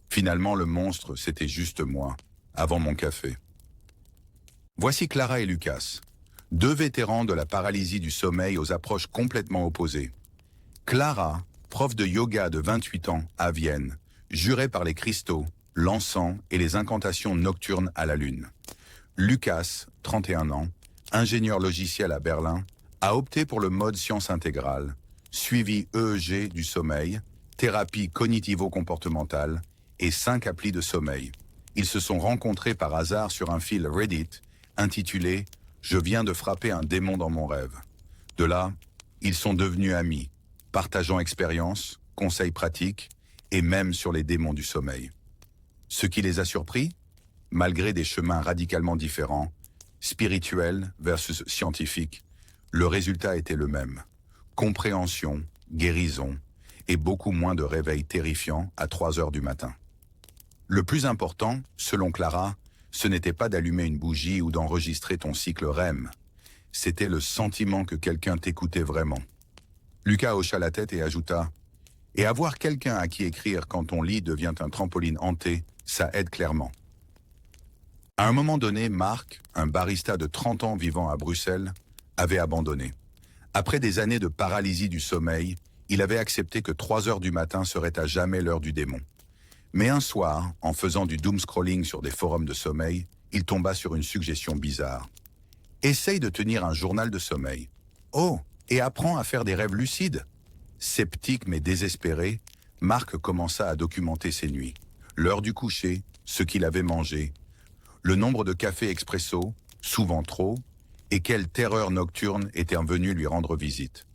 Finalement, le monstre, c'était juste moi, avant mon café. Voici Clara et Lucas, deux vétérans de la paralysie du sommeil aux approches complètement opposées. Clara, prof de yoga de 28 ans à Vienne, jurait par les cristaux, l'encens et les incantations nocturnes à la lune. Lucas, 31 ans, ingénieur logiciel à Berlin, a opté pour le mode science intégrale, suivi EEG du sommeil, thérapie cognitivo-comportementale et 5 applis de sommeil. Ils se sont rencontrés par hasard sur un fil Reddit intitulé « Je viens de frapper un démon dans mon rêve ». De là, ils sont devenus amis, partageant expériences, conseils pratiques et même sur les démons du sommeil. Ce qui les a surpris, malgré des chemins radicalement différents, spirituels versus scientifiques, le résultat était le même. Compréhension, guérison et beaucoup moins de réveils terrifiants à 3h du matin. Le plus important, selon Clara, ce n'était pas d'allumer une bougie ou d'enregistrer ton cycle REM. C'était le sentiment que quelqu'un t'écoutait vraiment. Lucas hocha la tête et ajouta « Et avoir quelqu'un à qui écrire quand ton lit devient un trampoline hanté, ça aide clairement. » À un moment donné, Marc, un barista de 30 ans vivant à Bruxelles, avait abandonné. Après des années de paralysie du sommeil, il avait accepté que 3h du matin serait à jamais l'heure du démon. Mais un soir, en faisant du doom-scrolling sur des forums de sommeil, il tomba sur une suggestion bizarre. « Essaye de tenir un journal de sommeil. Oh, et apprends à faire des rêves lucides. » Sceptique mais désespéré, Marc commença à documenter ses nuits. L'heure du coucher, ce qu'il avait mangé, le nombre de cafés expresso, souvent trop, et quelle terreur nocturne était venue lui rendre visite.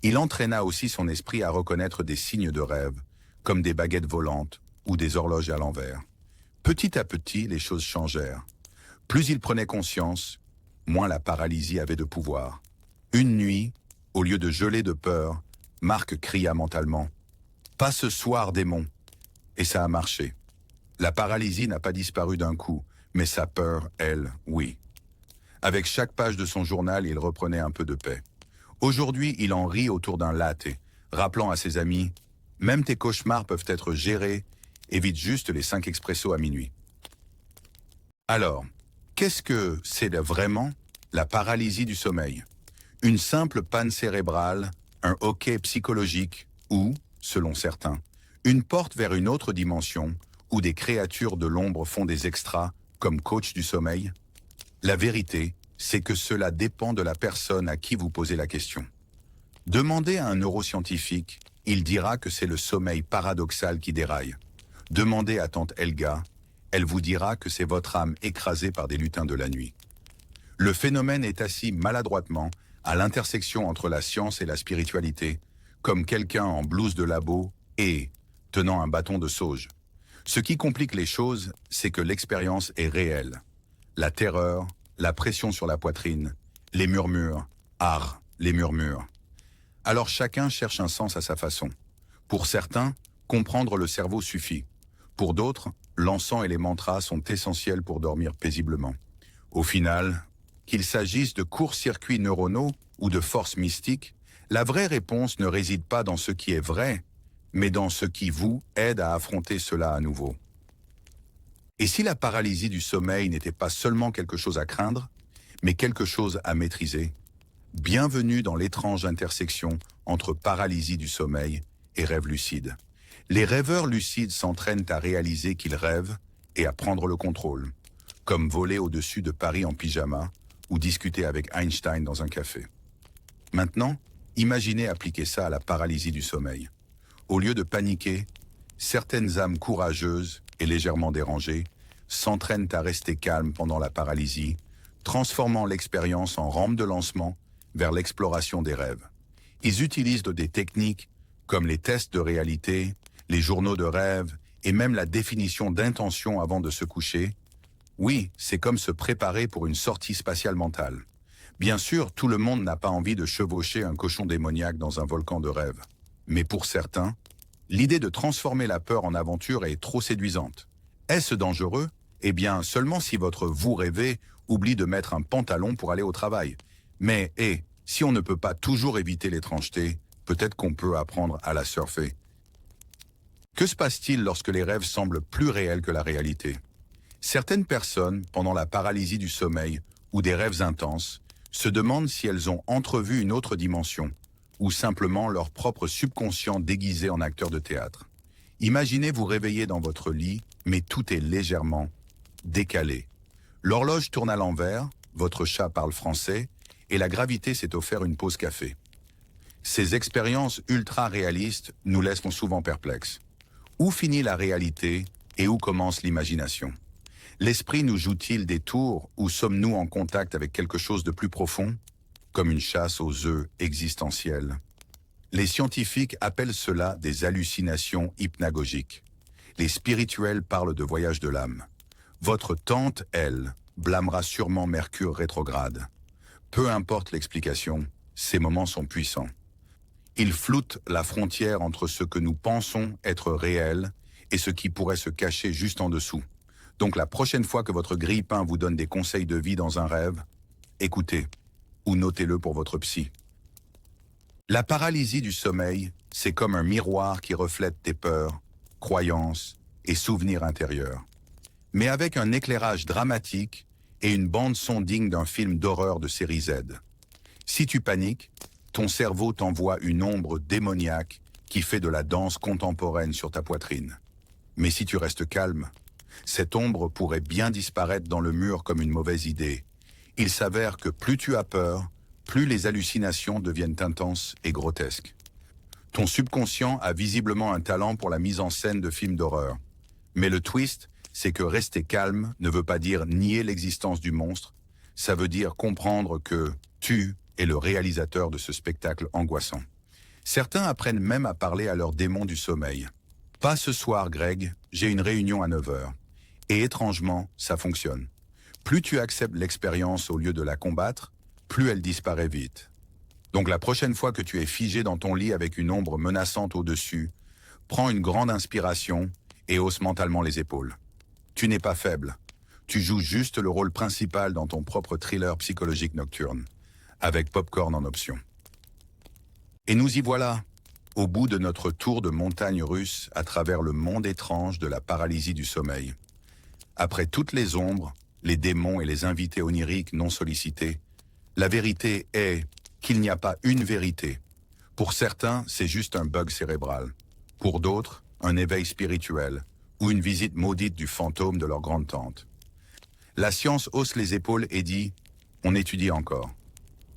Il entraîna aussi son esprit à reconnaître des signes de rêve, comme des baguettes volantes ou des horloges à l'envers. Petit à petit, les choses changèrent. Plus il prenait conscience, moins la paralysie avait de pouvoir. Une nuit, au lieu de geler de peur, Marc cria mentalement « Pas ce soir, démon !» Et ça a marché. La paralysie n'a pas disparu d'un coup, mais sa peur, elle, oui. Avec chaque page de son journal, il reprenait un peu de paix. Aujourd'hui, il en rit autour d'un latte, rappelant à ses amis « Même tes cauchemars peuvent être gérés, évite juste les 5 expressos à minuit. » Alors, qu'est-ce que c'est vraiment la paralysie du sommeil? Une simple panne cérébrale, un hoquet psychologique ou, selon certains, une porte vers une autre dimension où des créatures de l'ombre font des extras comme coach du sommeil? La vérité, c'est que cela dépend de la personne à qui vous posez la question. Demandez à un neuroscientifique, il dira que c'est le sommeil paradoxal qui déraille. Demandez à tante Helga, elle vous dira que c'est votre âme écrasée par des lutins de la nuit. Le phénomène est assis maladroitement à l'intersection entre la science et la spiritualité, comme quelqu'un en blouse de labo et tenant un bâton de sauge. Ce qui complique les choses, c'est que l'expérience est réelle. La terreur, la pression sur la poitrine, les murmures, les murmures. Alors chacun cherche un sens à sa façon. Pour certains, comprendre le cerveau suffit. Pour d'autres, l'encens et les mantras sont essentiels pour dormir paisiblement. Au final, qu'il s'agisse de courts-circuits neuronaux ou de forces mystiques, la vraie réponse ne réside pas dans ce qui est vrai, mais dans ce qui vous aide à affronter cela à nouveau. Et si la paralysie du sommeil n'était pas seulement quelque chose à craindre, mais quelque chose à maîtriser? Bienvenue dans l'étrange intersection entre paralysie du sommeil et rêve lucide. Les rêveurs lucides s'entraînent à réaliser qu'ils rêvent et à prendre le contrôle, comme voler au-dessus de Paris en pyjama ou discuter avec Einstein dans un café. Maintenant, imaginez appliquer ça à la paralysie du sommeil. Au lieu de paniquer, certaines âmes courageuses et légèrement dérangées s'entraînent à rester calmes pendant la paralysie, transformant l'expérience en rampe de lancement vers l'exploration des rêves. Ils utilisent des techniques comme les tests de réalité, les journaux de rêve et même la définition d'intention avant de se coucher. Oui, c'est comme se préparer pour une sortie spatiale mentale. Bien sûr, tout le monde n'a pas envie de chevaucher un cochon démoniaque dans un volcan de rêve. Mais pour certains, l'idée de transformer la peur en aventure est trop séduisante. Est-ce dangereux? Eh bien, seulement si votre vous rêvé oublie de mettre un pantalon pour aller au travail. Mais, si on ne peut pas toujours éviter l'étrangeté, peut-être qu'on peut apprendre à la surfer. Que se passe-t-il lorsque les rêves semblent plus réels que la réalité? Certaines personnes, pendant la paralysie du sommeil ou des rêves intenses, se demandent si elles ont entrevu une autre dimension, ou simplement leur propre subconscient déguisé en acteur de théâtre. Imaginez vous réveiller dans votre lit, mais tout est légèrement décalé. L'horloge tourne à l'envers, votre chat parle français, et la gravité s'est offert une pause café. Ces expériences ultra-réalistes nous laissent souvent perplexes. Où finit la réalité et où commence l'imagination? L'esprit nous joue-t-il des tours ou sommes-nous en contact avec quelque chose de plus profond, comme une chasse aux œufs existentiels? Les scientifiques appellent cela des hallucinations hypnagogiques. Les spirituels parlent de voyage de l'âme. Votre tante, elle, blâmera sûrement Mercure rétrograde. Peu importe l'explication, ces moments sont puissants. Ils floutent la frontière entre ce que nous pensons être réel et ce qui pourrait se cacher juste en dessous. Donc la prochaine fois que votre grille-pain vous donne des conseils de vie dans un rêve, écoutez ou notez-le pour votre psy. La paralysie du sommeil, c'est comme un miroir qui reflète tes peurs, croyances et souvenirs intérieurs. Mais avec un éclairage dramatique et une bande-son digne d'un film d'horreur de série Z. Si tu paniques, ton cerveau t'envoie une ombre démoniaque qui fait de la danse contemporaine sur ta poitrine. Mais si tu restes calme, cette ombre pourrait bien disparaître dans le mur comme une mauvaise idée. Il s'avère que plus tu as peur, plus les hallucinations deviennent intenses et grotesques. Ton subconscient a visiblement un talent pour la mise en scène de films d'horreur. Mais le twist, c'est que rester calme ne veut pas dire nier l'existence du monstre, ça veut dire comprendre que tu es le réalisateur de ce spectacle angoissant. Certains apprennent même à parler à leurs démons du sommeil. Pas ce soir, Greg, j'ai une réunion à 9 heures. Et étrangement, ça fonctionne. Plus tu acceptes l'expérience au lieu de la combattre, plus elle disparaît vite. Donc la prochaine fois que tu es figé dans ton lit avec une ombre menaçante au-dessus, prends une grande inspiration et hausse mentalement les épaules. Tu n'es pas faible. Tu joues juste le rôle principal dans ton propre thriller psychologique nocturne, avec popcorn en option. Et nous y voilà, au bout de notre tour de montagne russe à travers le monde étrange de la paralysie du sommeil. Après toutes les ombres, les démons et les invités oniriques non sollicités, la vérité est qu'il n'y a pas une vérité. Pour certains, c'est juste un bug cérébral. Pour d'autres, un éveil spirituel ou une visite maudite du fantôme de leur grande-tante. La science hausse les épaules et dit « on étudie encore ».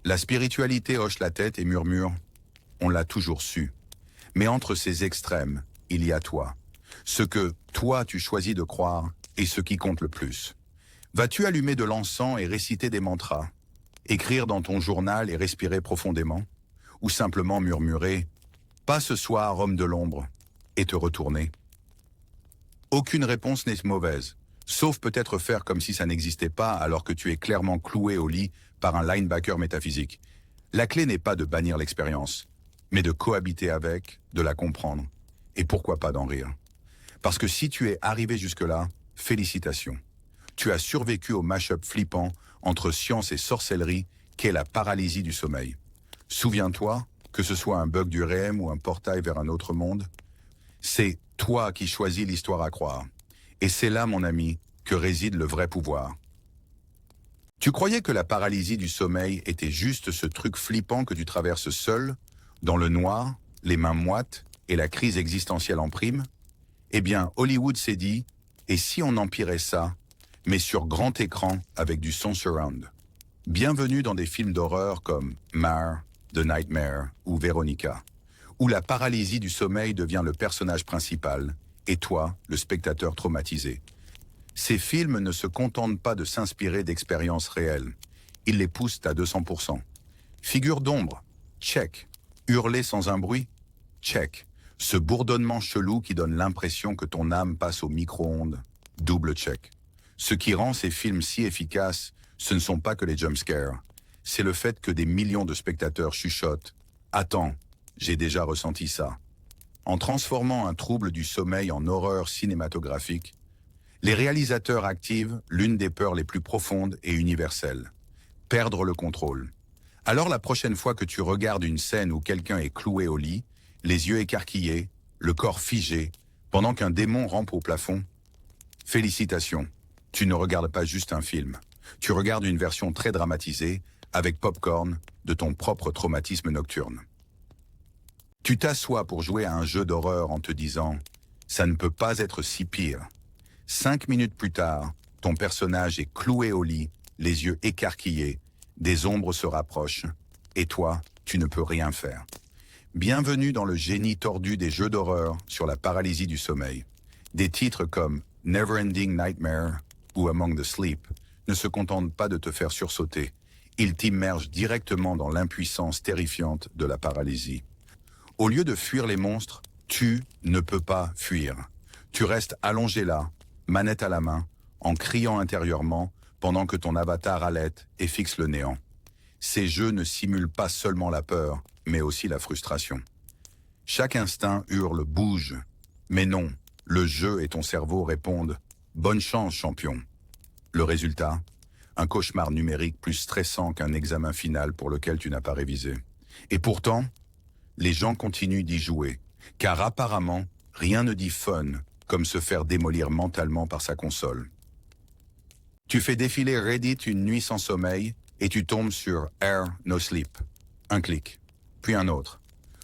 La spiritualité hoche la tête et murmure « on l'a toujours su ». Mais entre ces extrêmes, il y a toi. Ce que toi tu choisis de croire est ce qui compte le plus. Vas-tu allumer de l'encens et réciter des mantras, écrire dans ton journal et respirer profondément, ou simplement murmurer « pas ce soir, homme de l'ombre » et te retourner? Aucune réponse n'est mauvaise, sauf peut-être faire comme si ça n'existait pas alors que tu es clairement cloué au lit par un linebacker métaphysique. La clé n'est pas de bannir l'expérience, mais de cohabiter avec, de la comprendre, et pourquoi pas d'en rire. Parce que si tu es arrivé jusque-là, félicitations. Tu as survécu au mash-up flippant entre science et sorcellerie qu'est la paralysie du sommeil. Souviens-toi, que ce soit un bug du REM ou un portail vers un autre monde, c'est toi qui choisis l'histoire à croire. Et c'est là, mon ami, que réside le vrai pouvoir. Tu croyais que la paralysie du sommeil était juste ce truc flippant que tu traverses seul, dans le noir, les mains moites et la crise existentielle en prime? Eh bien, Hollywood s'est dit, et si on empirait ça, mais sur grand écran avec du son surround? Bienvenue dans des films d'horreur comme Mare, The Nightmare ou Veronica, où la paralysie du sommeil devient le personnage principal, et toi, le spectateur traumatisé. Ces films ne se contentent pas de s'inspirer d'expériences réelles, ils les poussent à 200%. Figure d'ombre, check. Hurler sans un bruit, check. Ce bourdonnement chelou qui donne l'impression que ton âme passe au micro-ondes, double check. Ce qui rend ces films si efficaces, ce ne sont pas que les jumpscares, c'est le fait que des millions de spectateurs chuchotent « Attends, j'ai déjà ressenti ça ». En transformant un trouble du sommeil en horreur cinématographique, les réalisateurs activent l'une des peurs les plus profondes et universelles, perdre le contrôle. Alors la prochaine fois que tu regardes une scène où quelqu'un est cloué au lit, les yeux écarquillés, le corps figé, pendant qu'un démon rampe au plafond, félicitations, tu ne regardes pas juste un film, tu regardes une version très dramatisée, avec popcorn, de ton propre traumatisme nocturne. Tu t'assois pour jouer à un jeu d'horreur en te disant « ça ne peut pas être si pire ». 5 minutes plus tard, ton personnage est cloué au lit, les yeux écarquillés, des ombres se rapprochent, et toi, tu ne peux rien faire. Bienvenue dans le génie tordu des jeux d'horreur sur la paralysie du sommeil. Des titres comme Neverending Nightmare ou Among the Sleep ne se contentent pas de te faire sursauter. Ils t'immergent directement dans l'impuissance terrifiante de la paralysie. Au lieu de fuir les monstres, tu ne peux pas fuir. Tu restes allongé là, manette à la main, en criant intérieurement pendant que ton avatar halète et fixe le néant. Ces jeux ne simulent pas seulement la peur, mais aussi la frustration. Chaque instinct hurle « bouge », mais non, le jeu et ton cerveau répondent « bonne chance, champion ». Le résultat, un cauchemar numérique plus stressant qu'un examen final pour lequel tu n'as pas révisé. Et pourtant, les gens continuent d'y jouer, car apparemment, rien ne dit fun comme se faire démolir mentalement par sa console. Tu fais défiler Reddit une nuit sans sommeil et tu tombes sur Air No Sleep. Un clic, puis un autre.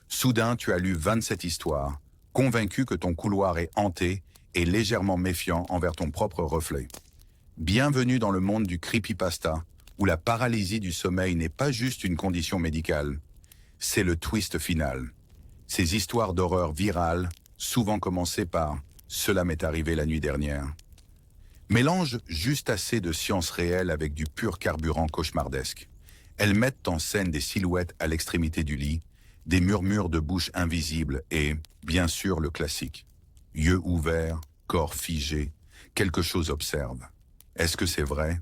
Soudain, tu as lu 27 histoires, convaincu que ton couloir est hanté et légèrement méfiant envers ton propre reflet. Bienvenue dans le monde du creepypasta, où la paralysie du sommeil n'est pas juste une condition médicale, c'est le twist final. Ces histoires d'horreur virales, souvent commencées par « cela m'est arrivé la nuit dernière », mélange juste assez de science réelle avec du pur carburant cauchemardesque. Elles mettent en scène des silhouettes à l'extrémité du lit, des murmures de bouche invisibles et, bien sûr, le classique. Yeux ouverts, corps figé, quelque chose observe. Est-ce que c'est vrai?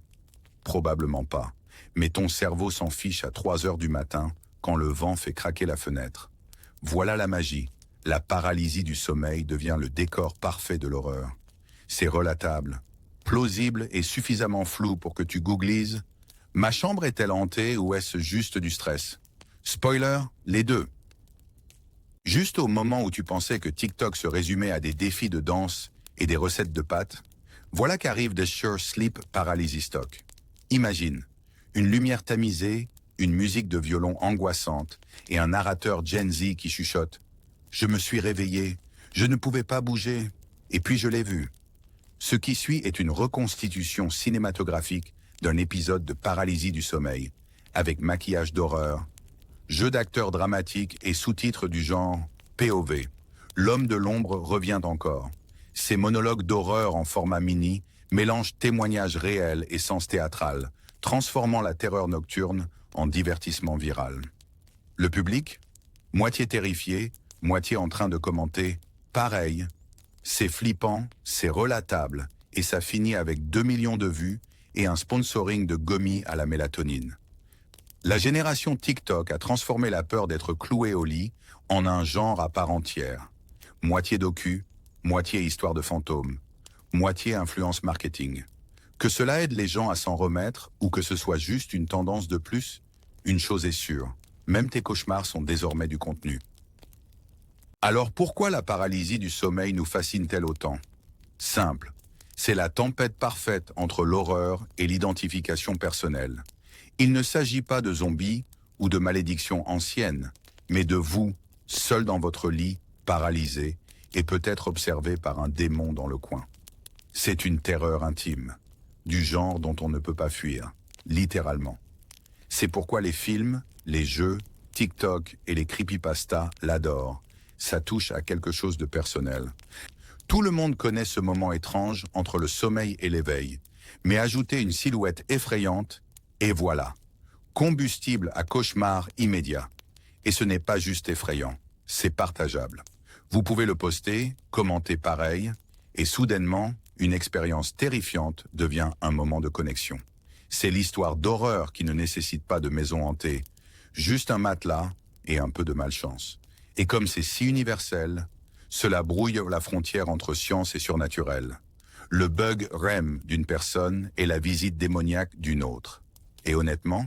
Probablement pas. Mais ton cerveau s'en fiche à 3 heures du matin quand le vent fait craquer la fenêtre. Voilà la magie. La paralysie du sommeil devient le décor parfait de l'horreur. C'est relatable, plausible et suffisamment flou pour que tu googlises « Ma chambre est-elle hantée ou est-ce juste du stress ?» Spoiler, les deux. Juste au moment où tu pensais que TikTok se résumait à des défis de danse et des recettes de pâtes, voilà qu'arrive The Sure Sleep Paralysis Stock. Imagine, une lumière tamisée, une musique de violon angoissante et un narrateur Gen Z qui chuchote « Je me suis réveillé, je ne pouvais pas bouger, et puis je l'ai vu ». Ce qui suit est une reconstitution cinématographique d'un épisode de paralysie du sommeil, avec maquillage d'horreur, jeu d'acteurs dramatiques et sous-titres du genre POV. L'homme de l'ombre revient encore. Ces monologues d'horreur en format mini mélangent témoignages réels et sens théâtral, transformant la terreur nocturne en divertissement viral. Le public, moitié terrifié, moitié en train de commenter « pareil ». C'est flippant, c'est relatable, et ça finit avec 2 millions de vues et un sponsoring de gommis à la mélatonine. La génération TikTok a transformé la peur d'être cloué au lit en un genre à part entière. Moitié docu, moitié histoire de fantômes, moitié influence marketing. Que cela aide les gens à s'en remettre ou que ce soit juste une tendance de plus, une chose est sûre, même tes cauchemars sont désormais du contenu. Alors pourquoi la paralysie du sommeil nous fascine-t-elle autant? Simple, c'est la tempête parfaite entre l'horreur et l'identification personnelle. Il ne s'agit pas de zombies ou de malédictions anciennes, mais de vous, seul dans votre lit, paralysé, et peut-être observé par un démon dans le coin. C'est une terreur intime, du genre dont on ne peut pas fuir, littéralement. C'est pourquoi les films, les jeux, TikTok et les creepypastas l'adorent. Ça touche à quelque chose de personnel. Tout le monde connaît ce moment étrange entre le sommeil et l'éveil, mais ajoutez une silhouette effrayante, et voilà, combustible à cauchemar immédiat. Et ce n'est pas juste effrayant, c'est partageable. Vous pouvez le poster, commenter pareil, et soudainement, une expérience terrifiante devient un moment de connexion. C'est l'histoire d'horreur qui ne nécessite pas de maison hantée, juste un matelas et un peu de malchance. Et comme c'est si universel, cela brouille la frontière entre science et surnaturel. Le bug REM d'une personne et la visite démoniaque d'une autre. Et honnêtement,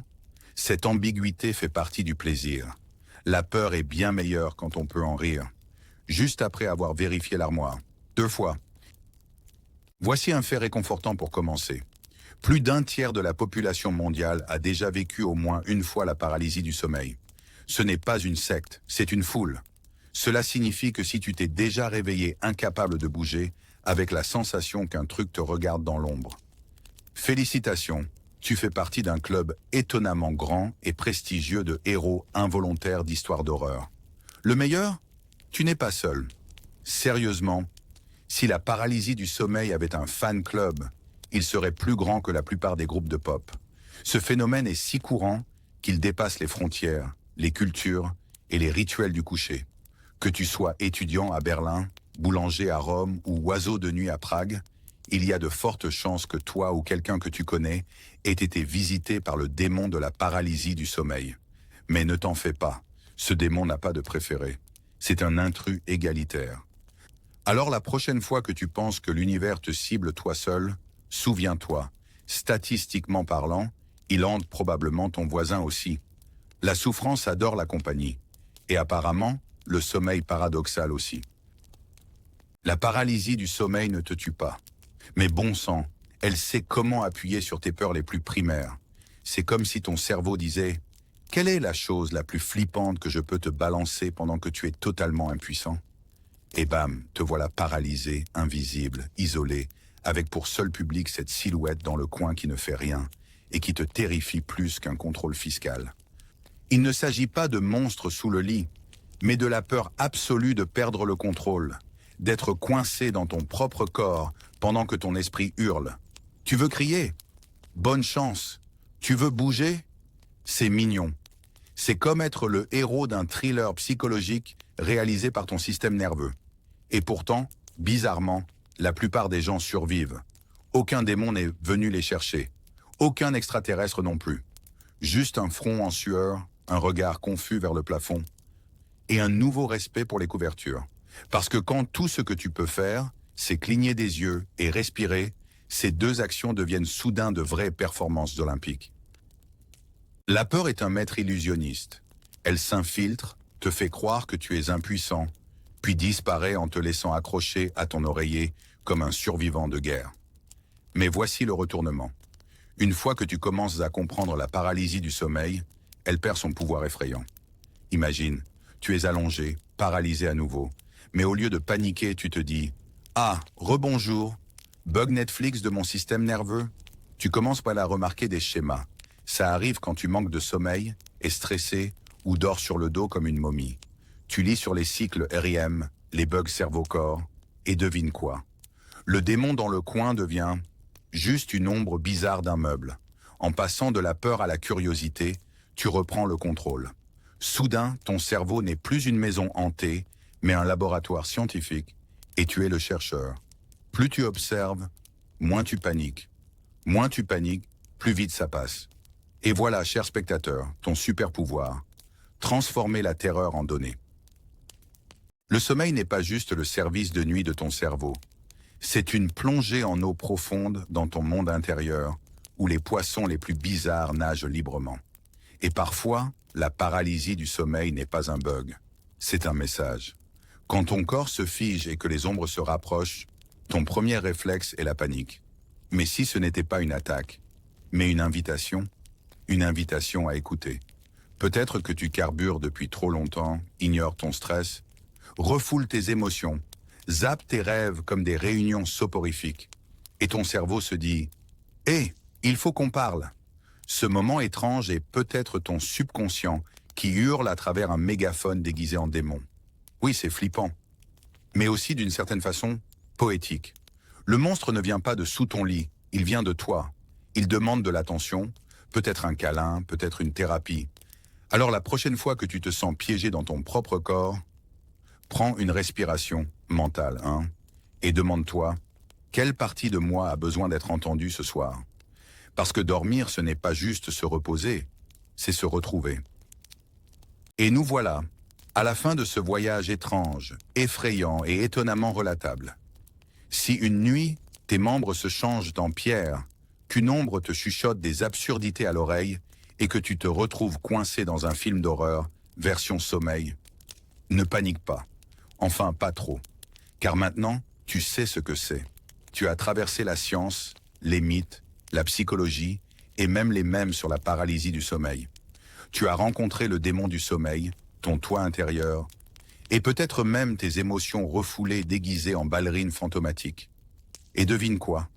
cette ambiguïté fait partie du plaisir. La peur est bien meilleure quand on peut en rire. Juste après avoir vérifié l'armoire. 2 fois. Voici un fait réconfortant pour commencer. Plus d'un tiers de la population mondiale a déjà vécu au moins une fois la paralysie du sommeil. Ce n'est pas une secte, c'est une foule. Cela signifie que si tu t'es déjà réveillé incapable de bouger, avec la sensation qu'un truc te regarde dans l'ombre. Félicitations, tu fais partie d'un club étonnamment grand et prestigieux de héros involontaires d'histoires d'horreur. Le meilleur? Tu n'es pas seul. Sérieusement, si la paralysie du sommeil avait un fan club, il serait plus grand que la plupart des groupes de pop. Ce phénomène est si courant qu'il dépasse les frontières, les cultures et les rituels du coucher. Que tu sois étudiant à Berlin, boulanger à Rome ou oiseau de nuit à Prague, il y a de fortes chances que toi ou quelqu'un que tu connais ait été visité par le démon de la paralysie du sommeil. Mais ne t'en fais pas, ce démon n'a pas de préféré. C'est un intrus égalitaire. Alors la prochaine fois que tu penses que l'univers te cible toi seul, souviens-toi, statistiquement parlant, il hante probablement ton voisin aussi. La souffrance adore la compagnie. Et apparemment, le sommeil paradoxal aussi. La paralysie du sommeil ne te tue pas. Mais bon sang, elle sait comment appuyer sur tes peurs les plus primaires. C'est comme si ton cerveau disait « Quelle est la chose la plus flippante que je peux te balancer pendant que tu es totalement impuissant ?» Et bam, te voilà paralysé, invisible, isolé, avec pour seul public cette silhouette dans le coin qui ne fait rien et qui te terrifie plus qu'un contrôle fiscal. Il ne s'agit pas de monstres sous le lit, mais de la peur absolue de perdre le contrôle, d'être coincé dans ton propre corps pendant que ton esprit hurle. Tu veux crier? Bonne chance. Tu veux bouger? C'est mignon. C'est comme être le héros d'un thriller psychologique réalisé par ton système nerveux. Et pourtant, bizarrement, la plupart des gens survivent. Aucun démon n'est venu les chercher. Aucun extraterrestre non plus. Juste un front en sueur, un regard confus vers le plafond et un nouveau respect pour les couvertures. Parce que quand tout ce que tu peux faire, c'est cligner des yeux et respirer, ces deux actions deviennent soudain de vraies performances olympiques. La peur est un maître illusionniste. Elle s'infiltre, te fait croire que tu es impuissant, puis disparaît en te laissant accroché à ton oreiller comme un survivant de guerre. Mais voici le retournement. Une fois que tu commences à comprendre la paralysie du sommeil, elle perd son pouvoir effrayant. Imagine, tu es allongé, paralysé à nouveau, mais au lieu de paniquer, tu te dis « Ah, rebonjour, Bug Netflix de mon système nerveux? Tu commences par la remarquer des schémas. Ça arrive quand tu manques de sommeil, es stressé ou dors sur le dos comme une momie. Tu lis sur les cycles REM, les bugs cerveau-corps, et devine quoi? Le démon dans le coin devient juste une ombre bizarre d'un meuble. En passant de la peur à la curiosité, tu reprends le contrôle. Soudain, ton cerveau n'est plus une maison hantée, mais un laboratoire scientifique, et tu es le chercheur. Plus tu observes, moins tu paniques. Moins tu paniques, plus vite ça passe. Et voilà, cher spectateur, ton super pouvoir. Transformer la terreur en données. Le sommeil n'est pas juste le service de nuit de ton cerveau. C'est une plongée en eau profonde dans ton monde intérieur, où les poissons les plus bizarres nagent librement. Et parfois, la paralysie du sommeil n'est pas un bug, c'est un message. Quand ton corps se fige et que les ombres se rapprochent, ton premier réflexe est la panique. Mais si ce n'était pas une attaque, mais une invitation à écouter. Peut-être que tu carbures depuis trop longtemps, ignores ton stress, refoule tes émotions, zappe tes rêves comme des réunions soporifiques. Et ton cerveau se dit « Hé, il faut qu'on parle !» Ce moment étrange est peut-être ton subconscient qui hurle à travers un mégaphone déguisé en démon. Oui, c'est flippant, mais aussi d'une certaine façon poétique. Le monstre ne vient pas de sous ton lit, il vient de toi. Il demande de l'attention, peut-être un câlin, peut-être une thérapie. Alors la prochaine fois que tu te sens piégé dans ton propre corps, prends une respiration mentale, et demande-toi, quelle partie de moi a besoin d'être entendue ce soir? Parce que dormir, ce n'est pas juste se reposer, c'est se retrouver. Et nous voilà, à la fin de ce voyage étrange, effrayant et étonnamment relatable. Si une nuit, tes membres se changent en pierre, qu'une ombre te chuchote des absurdités à l'oreille et que tu te retrouves coincé dans un film d'horreur, version sommeil, ne panique pas. Enfin, pas trop. Car maintenant, tu sais ce que c'est. Tu as traversé la science, les mythes, la psychologie et même les mèmes sur la paralysie du sommeil. Tu as rencontré le démon du sommeil, ton toi intérieur, et peut-être même tes émotions refoulées déguisées en ballerines fantomatiques. Et devine quoi?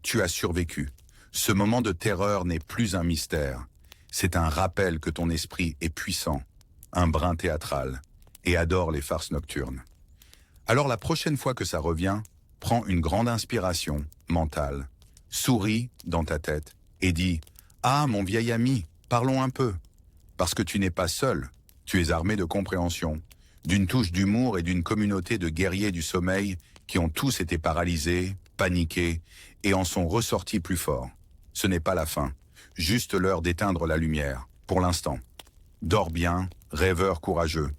Tu as survécu. Ce moment de terreur n'est plus un mystère. C'est un rappel que ton esprit est puissant, un brin théâtral, et adore les farces nocturnes. Alors la prochaine fois que ça revient, prends une grande inspiration mentale, souris dans ta tête et dis « Ah, mon vieil ami, parlons un peu ». Parce que tu n'es pas seul, tu es armé de compréhension, d'une touche d'humour et d'une communauté de guerriers du sommeil qui ont tous été paralysés, paniqués et en sont ressortis plus forts. Ce n'est pas la fin, juste l'heure d'éteindre la lumière, pour l'instant. Dors bien, rêveur courageux.